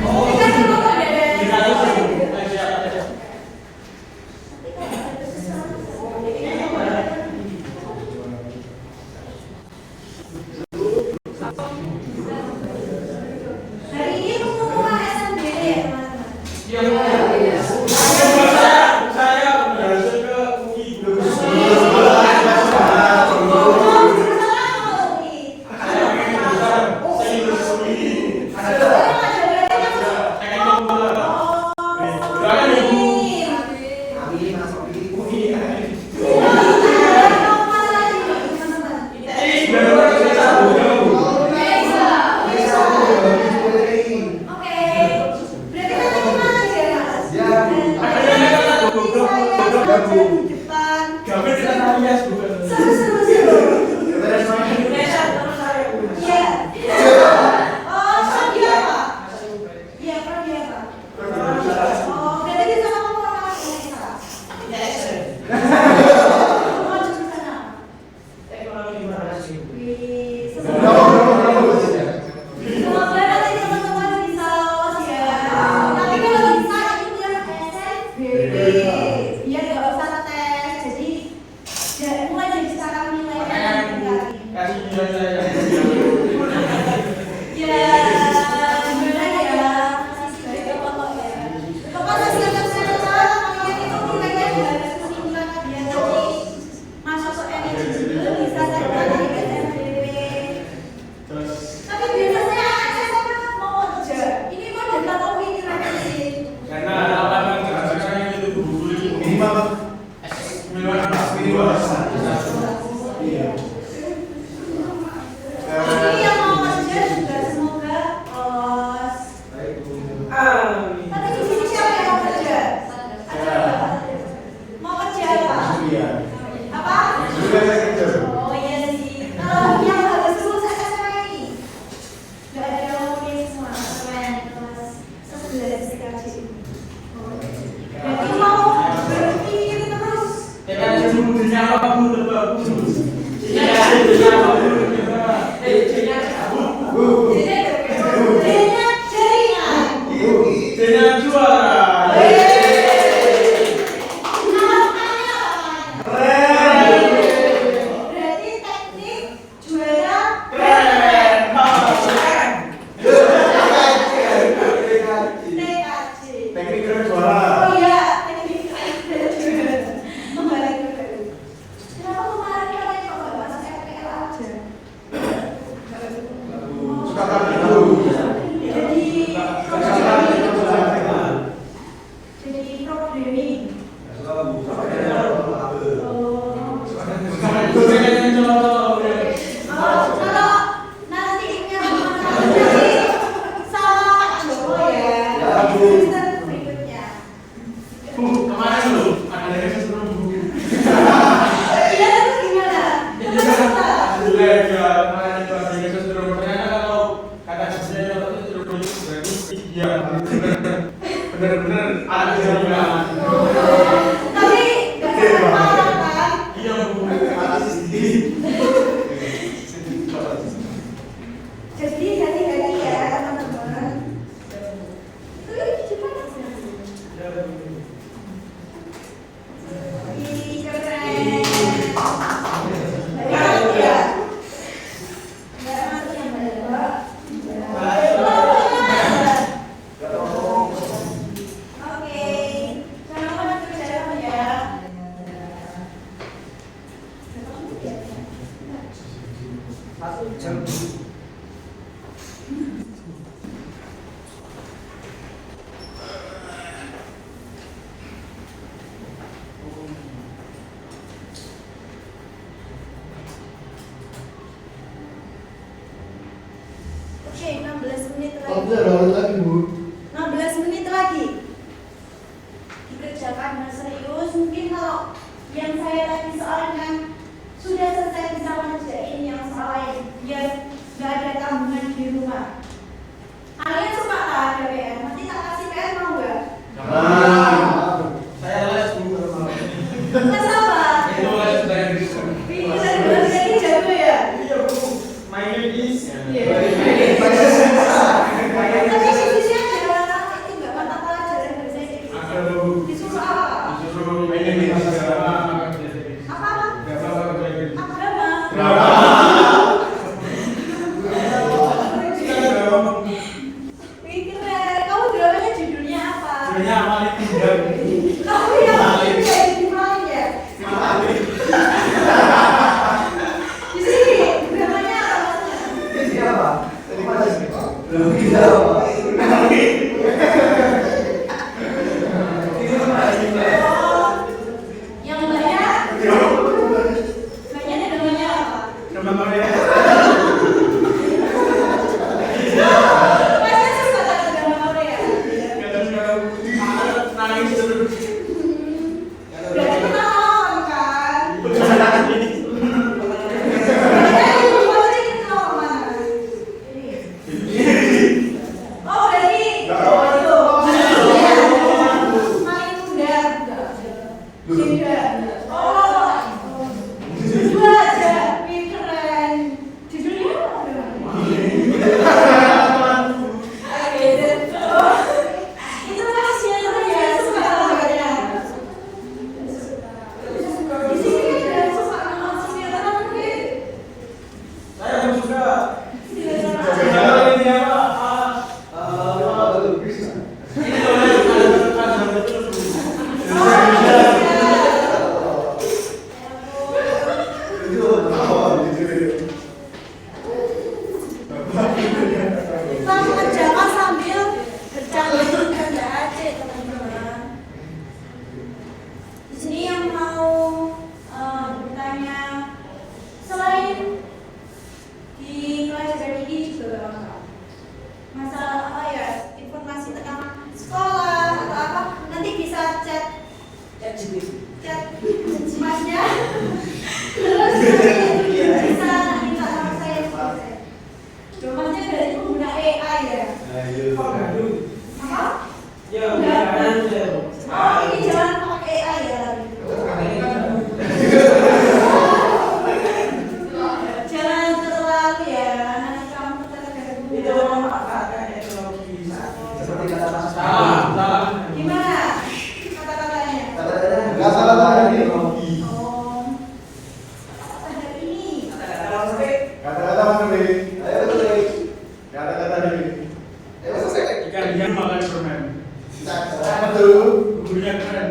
Oh, ini kan cuma ada. Hari ini pengumuman SNBD ya teman-teman. Saya berhasil ke UI. Semoga nanti teman-teman bisa lolos ya. Tapi kalau bisa itu yang SNBD, biar nggak usah tes. Jadi mulai dari sekarang nilainya ditingkatin. Kasih jual saya. Ya, gimana ya? Masih baik apa kok ya? Pokoknya siap-siap kalian itu nilainya dari kesimpulan kalian nanti masuk ke NIJ bisa saja di SNBD. Tapi biasanya anak SMA mau kerja. Ini kok data kopi nanti. Karena lapangan kerja sekarang itu guru-guru Minimal minimal. Iya. Ini yang mau kerja juga semoga lolos. Amin. Tapi di sini siapa yang mau kerja? Ada nggak? Mau kerja apa? Iya. Apa? Sudah saya kerja. Oh iya sih. Kalau yang harus lulus SMA ini, nggak ada yang mau ini semua keren kelas 11 CKJ. Jadi mau berhenti terus. Jangan sembunyinya apa pun bagus. Jangan Jadinya jaringan. jangan juara. Namanya apa? kemarin loh ada dari sebelum buku. Iya, terus gimana? Kenapa? Alhamdulillah ya kemarin itu ada dari sebelum ternyata kalau kata sebenarnya itu sebelum berarti iya benar-benar ada jaminan. Tapi nggak sampai parah kan? Iya bu. Jadi hati-hati ya teman-teman. Itu gimana sih? Ih, keren. Baik ya. Nggak mati yang benar. Oke, jangan lupa dikerjakan ya. Oke, 16 menit lagi. 16 menit lagi. Dikerjakan dengan serius. Mungkin kalau yang saya tadi soalnya sudah selesai bisa mengerjain yang lain biar nggak ada tanggungan di rumah. Kalian suka tak ada PR? Nanti tak kasih PR mau nggak? Saya les bu. Mas apa? Itu les dari Kristen. Pintar jadi jago ya? Iya bu. Mainnya is. Tapi sisanya ada itu nggak mata pelajaran bahasa Inggris. Ada bu. Disuruh apa? Disuruh mainnya di agama. Apa? Agama. Agama. Wih, keren. Kamu dramanya judulnya apa? Sebenarnya amalin tinggal. Kamu yang kayak di mana ya? Di sini dramanya apa maksudnya? Yang banyak? Banyaknya dramanya apa? Sama Korea. Masnya suka tak drama Korea? Kadang-kadang nangis terus. Berarti pernah nonton kan? Oh, berarti itu. Main muda. Tidak. Oh. Dua aja. Wih, keren. Judulnya apa? Oh. Itu rahasia ya, suka namanya. Di sini ada suka nama sinetron mungkin. Saya belum suka. Sinetron. Kalau ini apa? Ini ada terus. Kita mengerjakan sambil bercanda aja teman-teman. Di sini yang mau bertanya selain di pelajaran ini juga lengkap. Masalah apa ya, informasi tentang sekolah atau apa nanti bisa chat masnya. Terus nanti bisa minta sama saya. Rumahnya dari pengguna AI ya? Oh, gaduh. Apa? Ya, udah ada. Oh, ini jangan pakai AI ya? Jangan terlalu ya, nanti kamu terganggu. Itu memanfaatkan teknologi saat ini. Salah. Gimana kata-katanya? Nggak salah tadi. Oh, ada ini. Kata-kata Mas Rudi. Ayo Rudi. Kata-kata Rudi. Ayo selesai. Ikan dia makan permen. Apa tuh? Gurunya keren.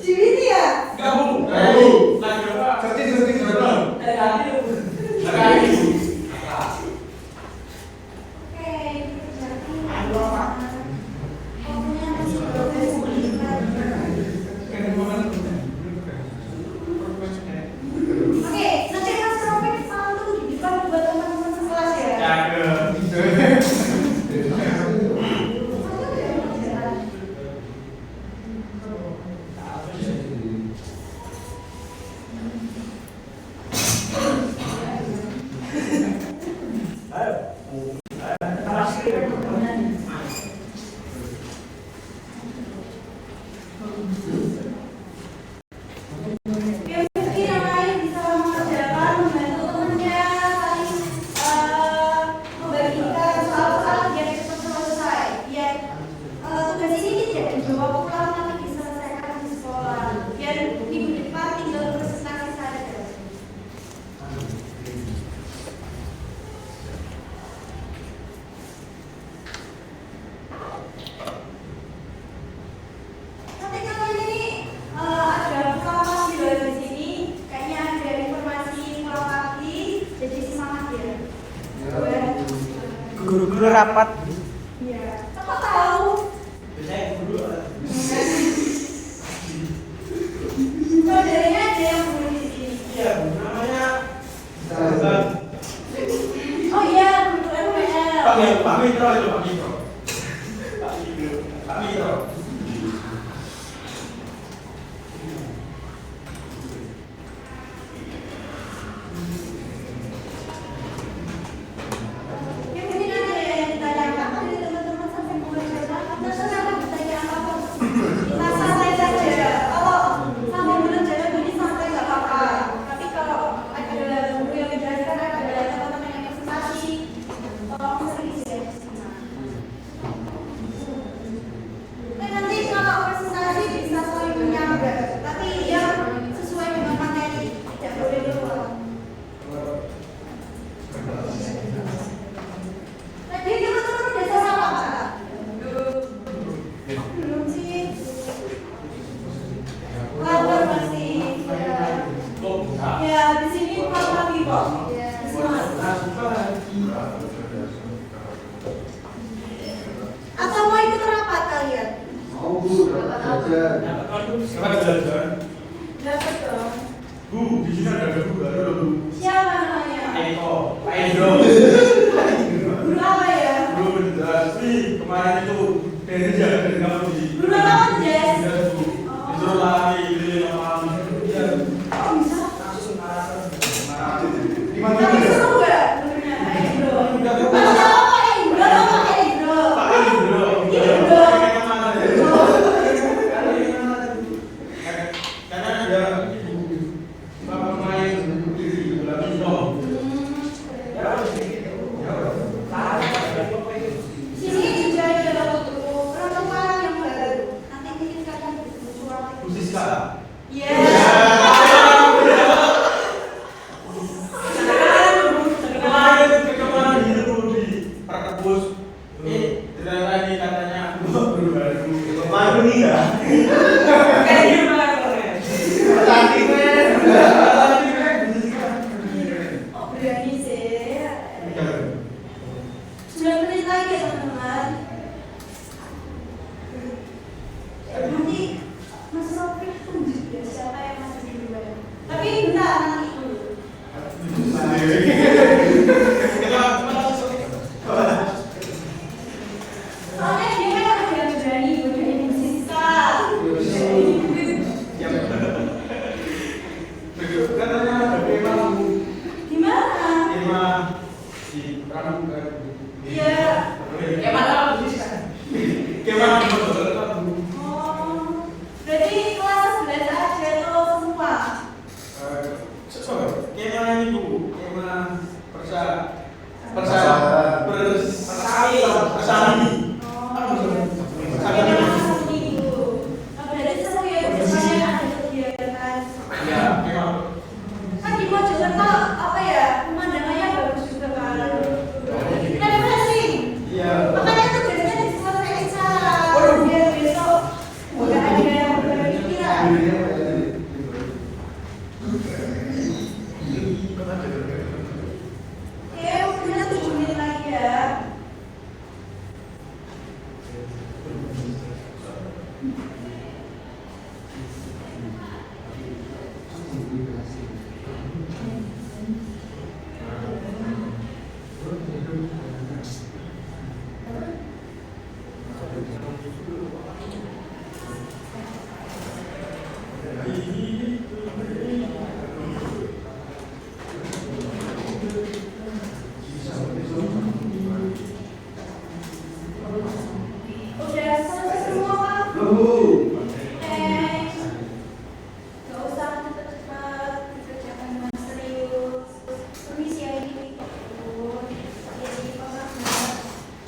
Cibiti ya? Enggak bu. Lagi apa? Searching belum? Lagi. Oke, dikerjakan. Pokoknya masih progres sedikit. Oke, nanti Mas Robin pantun di depan buat teman-teman sekelas ya. Cakep. Mungkin yang lain bisa mengerjakan, membantu temannya, saling membagikan soal-soal biar cepat selesai. Biar tugas ini tidak dijawab pulang tapi diselesaikan di sekolah. Biar minggu depan tinggal presentasi saja. Nanti kalian ini ada informasi di sini, kayaknya ada informasi kurang lagi, jadi semangat ya. Guru-guru rapat. Iya. Apa tahu? Biasanya guru Saudaranya ada yang guru di sini. iya namanya Oh iya, guru MPL. Pak Mitra itu Pak Mitra. Pak Mitra. Ya mungkin ada yang ditanyakan dari teman-teman sampai mengerjakan. Atau kenapa bertanya apa? Kita santai saja. Kalau sambil mengerjakan begini santai nggak apa-apa. Tapi kalau ada guru yang menjelaskan, ada teman-teman yang presentasi, tolong sering ya. Dan nanti kalau presentasi bisa saling menyambar, tapi yang sesuai dengan materi, tidak boleh diulang. Tadi teman-teman udah selesai apa? Belum sih. Lapor masih. Ya di sini lapor lagi kok. Atau mau ikut rapat kalian? Mau Bu, dapat jajan. Siapa jalan-jalan? Dapat dong. Bu, di sini ada guru baru loh, Bu. Siapa namanya? Eko, Pak Endo. Guru apa ya? Guru Indrasri kemarin itu dari kamu di. Guru apa Jess? Iya, Bu. Disuruh lari keliling lapangan. Iya. Oh bisa? Gimana Tapi juga? seru nggak gurunya Pak Indro? Masya Allah Pak Indro, Pak Indro. Pak Indro. Indro. Kayak kemana deh? Karena ada pemain bola pingpong. Sini juga ada perempuan yang baru. Nanti mungkin kalian bisa suara. Bu Siska. Iya. Kemarin itu di perkebus. Ternyata ini katanya guru baru. Baru nih ya? kayak gimana orangnya? Cantik men. Oh berani sih. 9 menit lagi ya teman-teman. Nanti Mas Sofik tunjuk ya siapa yang masih duluan. Tapi bentar nanti dulu. Soalnya dia kan ada yang berani, berani sisa. Katanya ada memang Gimana? tema di pramuka. Iya. Ya mana Bu Siska? Kemana Oh, berarti kelas 11 aja tuh semua. Kema ini Bu, kema persami. Berarti seru ya, misalnya ada kegiatan. Ya, kema. Kan di Mojokerto apa ya, pemandangannya bagus juga kan. Refreshing. Iya. Makanya tuh biasanya diselesaikan secara biar besok nggak ada yang berpikiran. Oke, waktunya 7 menit lagi.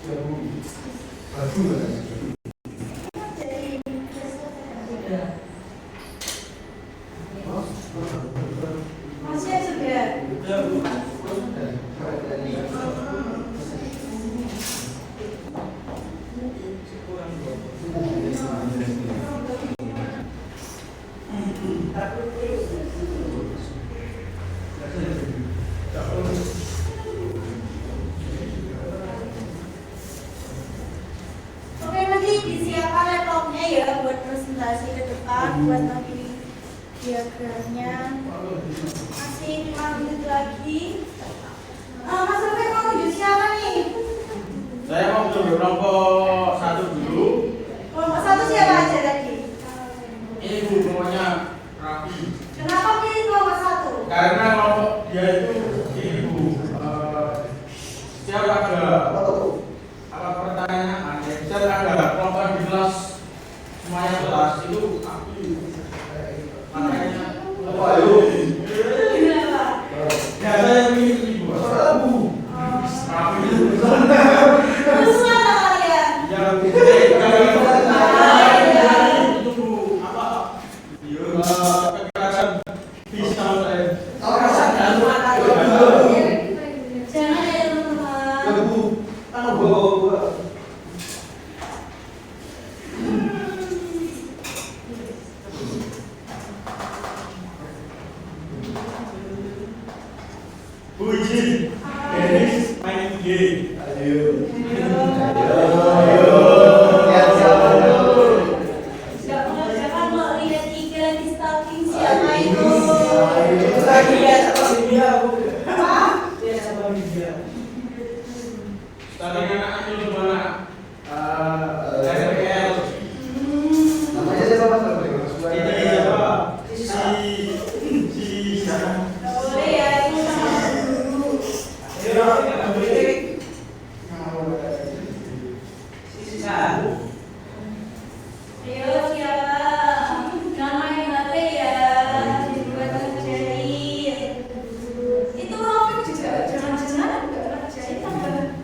Masih sudah. Oke, nanti disiapkan laptopnya ya buat presentasi ke depan, buat nanti diagramnya. Masih 5 menit lagi. Mas Sofi mau menuju siapa nih? Saya mau coba kelompok 1 dulu. Kelompok 1 siapa aja tadi? Ini Bu, kelompoknya rapi. Kenapa pilih kelompok 1? Karena kelompok dia itu ini Bu, setiap ada pertanyaan, setiap ada kelompok di kelas semuanya kelas itu aku makanya ya saya pilih ini Bu. Rapi. Kerusuhan kalian. Yang itu Bu, apa? Kekerasan bisa saya. Jangan ya teman-teman. Bu izin, Dennis main game. Jangan mau lihat iklan di stalking siapa itu. Lagi ya sama dia, Bu. Apa? Dia sama dia. Tadi anak itu gimana? RPL. Namanya siapa Mas? Ini apa? Si siapa? Nggak boleh ya, itu sama dulu. Ayo siapa? Nama yang bape ya, dibuat ngerjain. Itu Rafiq juga jangan-jangan nggak ngerjain tambah.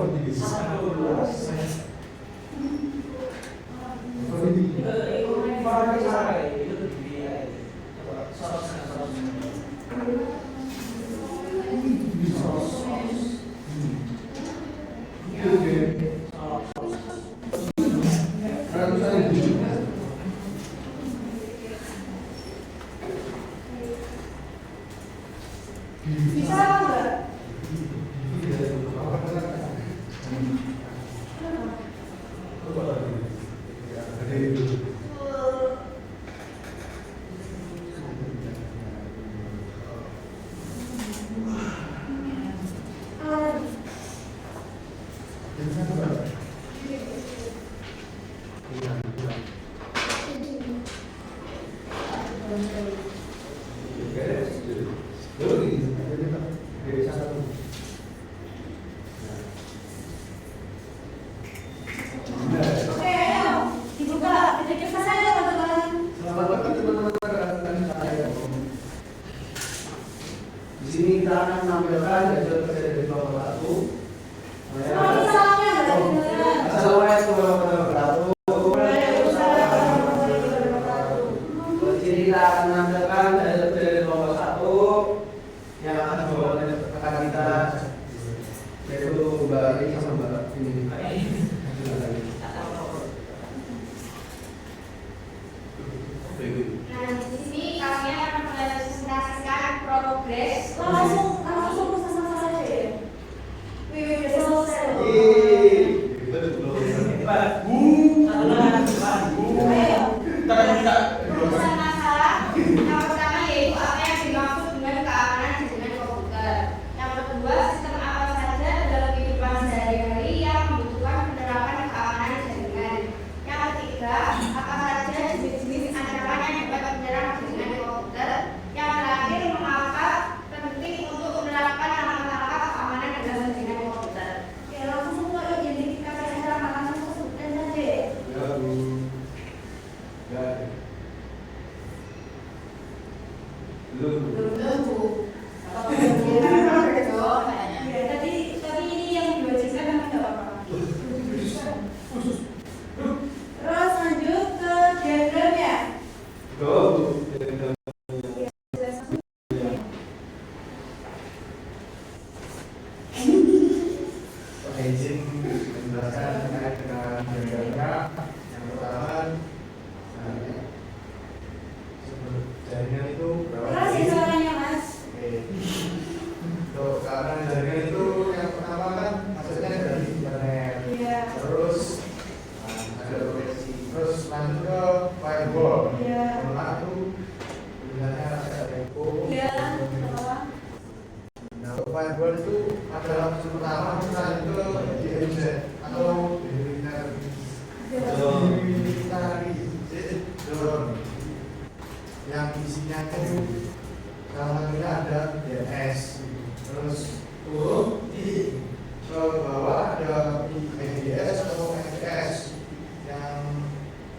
Bisa apa enggak? Oke, ayo dibuka. Kita saja teman-teman. Selamat pagi teman-teman rekan saya. Di sini kita akan menampilkan hasil kerja dari kelompok 1. Selamat salamnya enggak dengar. Assalamualaikum warahmatullahi wabarakatuh. Di sini kita akan menampilkan hasil kerja dari kelompok 1 yang akan dibawa oleh rekan kita, yaitu Mbak ini sama Mbak ini. Nah, di sini kami akan mempresentasikan progres Langsung sama saja ya. Wih, udah selesai. Ayo. rumusan masalah. Yang pertama yaitu apa yang dimaksud dengan keamanan jaringan komputer. Yang kedua, sistem apa saja dalam kehidupan sehari-hari yang membutuhkan penerapan keamanan jaringan. Yang ketiga, apa saja jenis-jenis ancaman yang dapat menyerang jaringan komputer. Yang terakhir, mengapa penting untuk menerapkan langkah-langkah keamanan dalam jaringan komputer. Oke, langsung semua identifikasi ancaman langsung sebutkan saja ya. Belum, Bu. Ya, tadi ini yang diwajibkan tapi nggak apa-apa. Terus lanjut ke diagramnya. Izin menjelaskan terkait dengan diagramnya. Yang pertama, jaringan itu berapa Keras ya suaranya, Mas. Oke. Untuk keamanan jaringan itu yang pertama kan maksudnya dari internet. Iya. Terus ada proteksi. Terus lanjut ke firewall. Iya. Firewall itu tulisannya ada repo. Iya, apa? Nah, untuk firewall itu adalah pertama kita ke DNZ atau yang isinya itu salah satunya ada DNS. Terus turun di ke bawah ada IPS atau MPS yang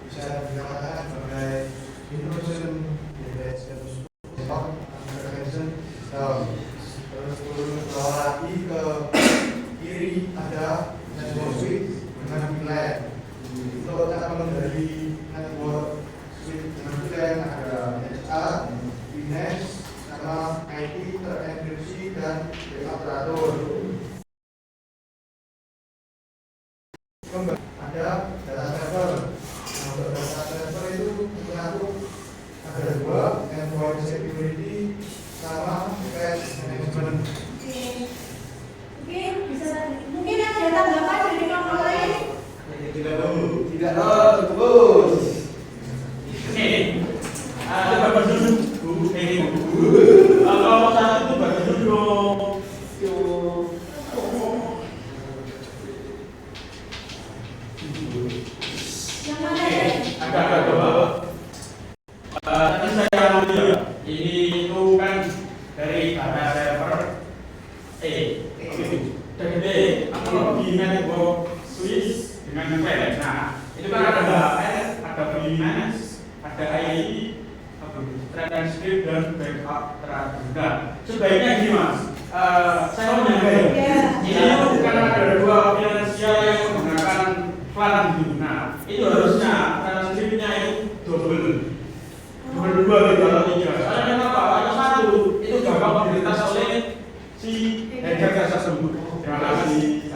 bisa dikatakan sebagai intrusion detection system. Terus turun ke bawah lagi ke kiri ada network switch dengan VLAN. Untuk cabang dari network switch dengan VLAN ada HA, VNet, sama IP terenkripsi dan backup teratur. Ada data server. Nah, untuk data server itu mengatur ada dua, endpoint security sama patch management. Oke. Mungkin ada tanggapan dari kelompok lain. Tidak terus. Bapak duduk, Bu. Kalau satu itu bapak duduk. Yang mana ya? Agak bawah. Tadi saya ambil ya. Ini itu kan dari data server dan B analogi network switch dengan VLAN. Nah, itu kan ada HL, ada VNet, ada AI, transcript dan backup teratur. Nah, sebaiknya gini Mas, saya mau menyampaikan. Iya. Ini karena ada dua finansial yang menggunakan plan hidup. Nah, itu harusnya transkripnya itu double dua gitu atau tiga. Soalnya kenapa? Kalau satu itu gampang dilintas oleh si hacker tersebut. Terima kasih.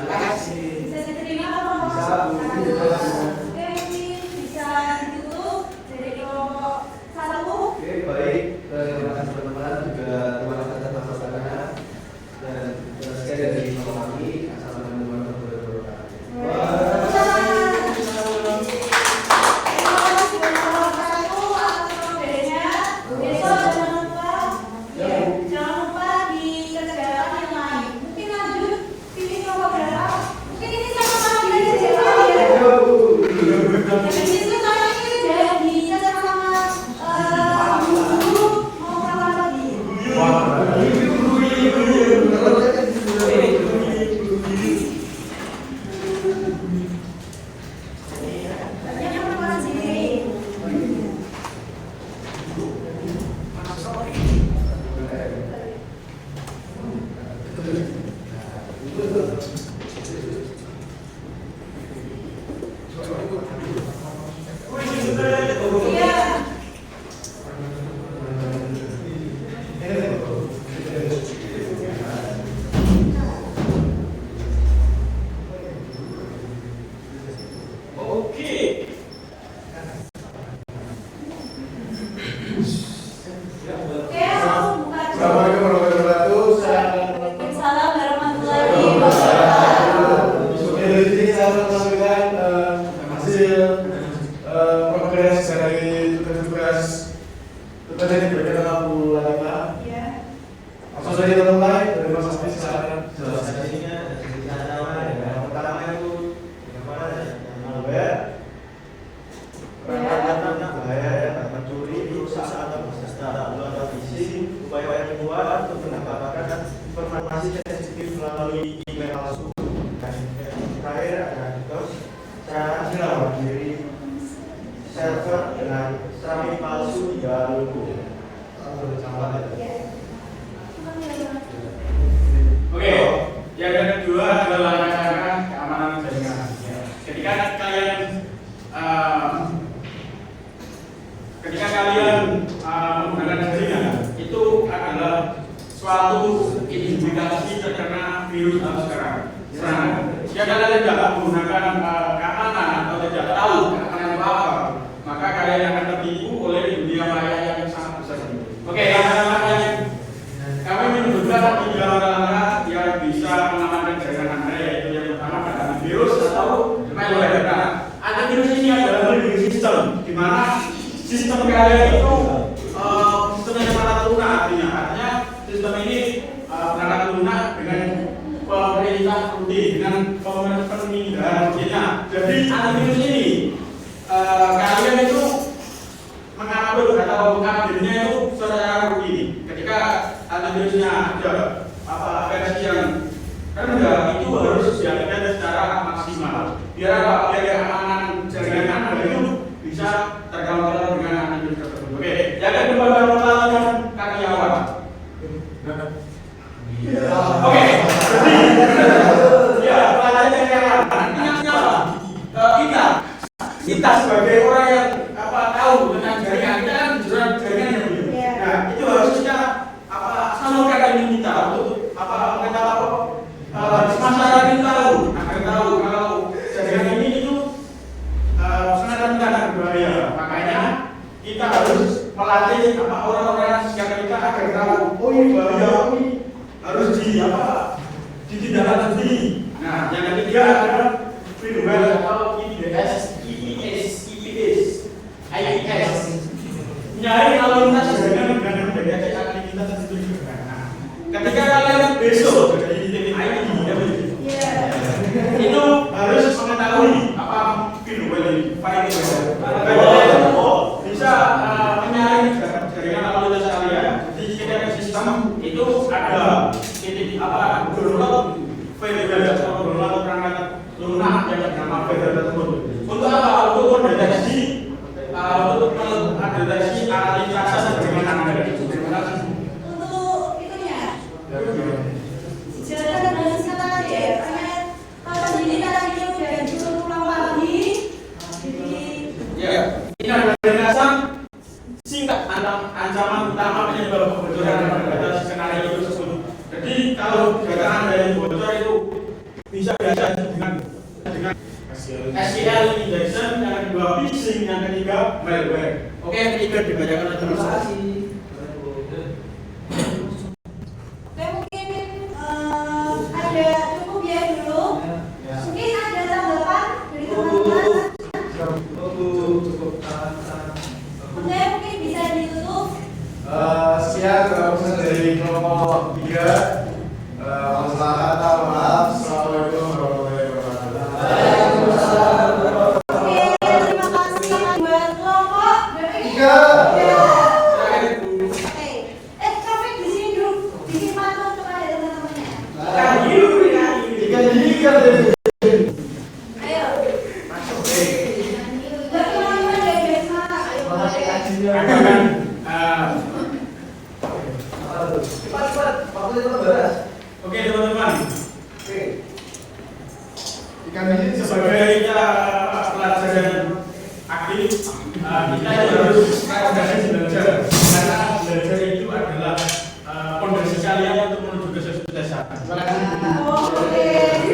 Bisa diterima apa Bisa, Bu. Oke, mungkin bisa ditutup dari kelompok 1. Oke, baik. Terima kasih teman-teman. Juga terima kasih atas masukannya. Dan sekian dari kami. Assalamualaikum warahmatullahi wabarakatuh. Assalamualaikum warahmatullahi wabarakatuh. Saya Waalaikumsalam warahmatullahi wabarakatuh. Di sini saya akan menampilkan hasil progres dari tugas yang diberikan oleh Bu Latifah. Ya. Langsung saja kita mulai dari Mas Asmi silakan. Yang pertama itu malware, perangkat bahaya yang dapat mencuri, merusak atau data atau phishing, upaya penipuan untuk mendapatkan informasi sensitif melalui email palsu. Dan terakhir ada DDoS, cara menyelamatkan diri server dengan sami palsu di logo. Oke, yang kedua adalah langkah keamanan jaringan. Ketika kalian menggunakan jaringan, itu adalah suatu indikasi terkena virus atau serangan. Jika kalian tidak menggunakan keamanan atau tidak tahu keamanan itu apa, maka kalian akan tertipu oleh dunia maya yang sangat besar. Oke, langkah yang kami menyebutkan 3 langkah yang bisa mengamankan jaringan Anda, yaitu yang pertama adalah antivirus atau malware. Nah, antivirus ini adalah melindungi sistem, di mana sistem kalian itu sistem yang sangat lunak, artinya sistem ini sangat lunak dengan pemerintah rutin, dengan pemindahan rutinnya. Jadi antivirus ini kalian itu mengupload atau mengupdate-nya itu secara rutin. Ketika antivirusnya ada versi yang rendah, itu harus diupdate secara maksimal. Biar keamanan jaringan Anda itu bisa terkontrol dengan antivirus tersebut. Oke, yang kedua adalah pelatihan karyawan. Oke, ya pelatihan karyawan. Ingatnya apa? Kita sebagai orang yang pemberantasan singkat ancaman utama penyebab kebocoran pada skenario tersebut. Jadi kalau data Anda yang bocor itu bisa diatasi dengan SQL injection, yang kedua phishing, yang ketiga malware. Oke, yang ketiga dibacakan oleh teman saya. Oke, mungkin ada cukup ya dulu. Mungkin ada tanggapan dari teman-teman. Cukup. Oke, mungkin bisa ditutup. Sekian keputusan dari kelompok 3. Masalah kata maaf. Assalamualaikum warahmatullahi wabarakatuh. Oke, terima kasih buat kelompok 3. Oke, Taufik di sini dulu, disimpan untuk ada teman-temannya. Ayo. Buat teman-teman dari BESMA, ayo boleh. Oke teman-teman, Ikan ini sebagai pelajaran aktif, kita harus belajar karena belajar itu adalah pondasi kalian untuk menuju kesuksesan. Terima kasih. Oke.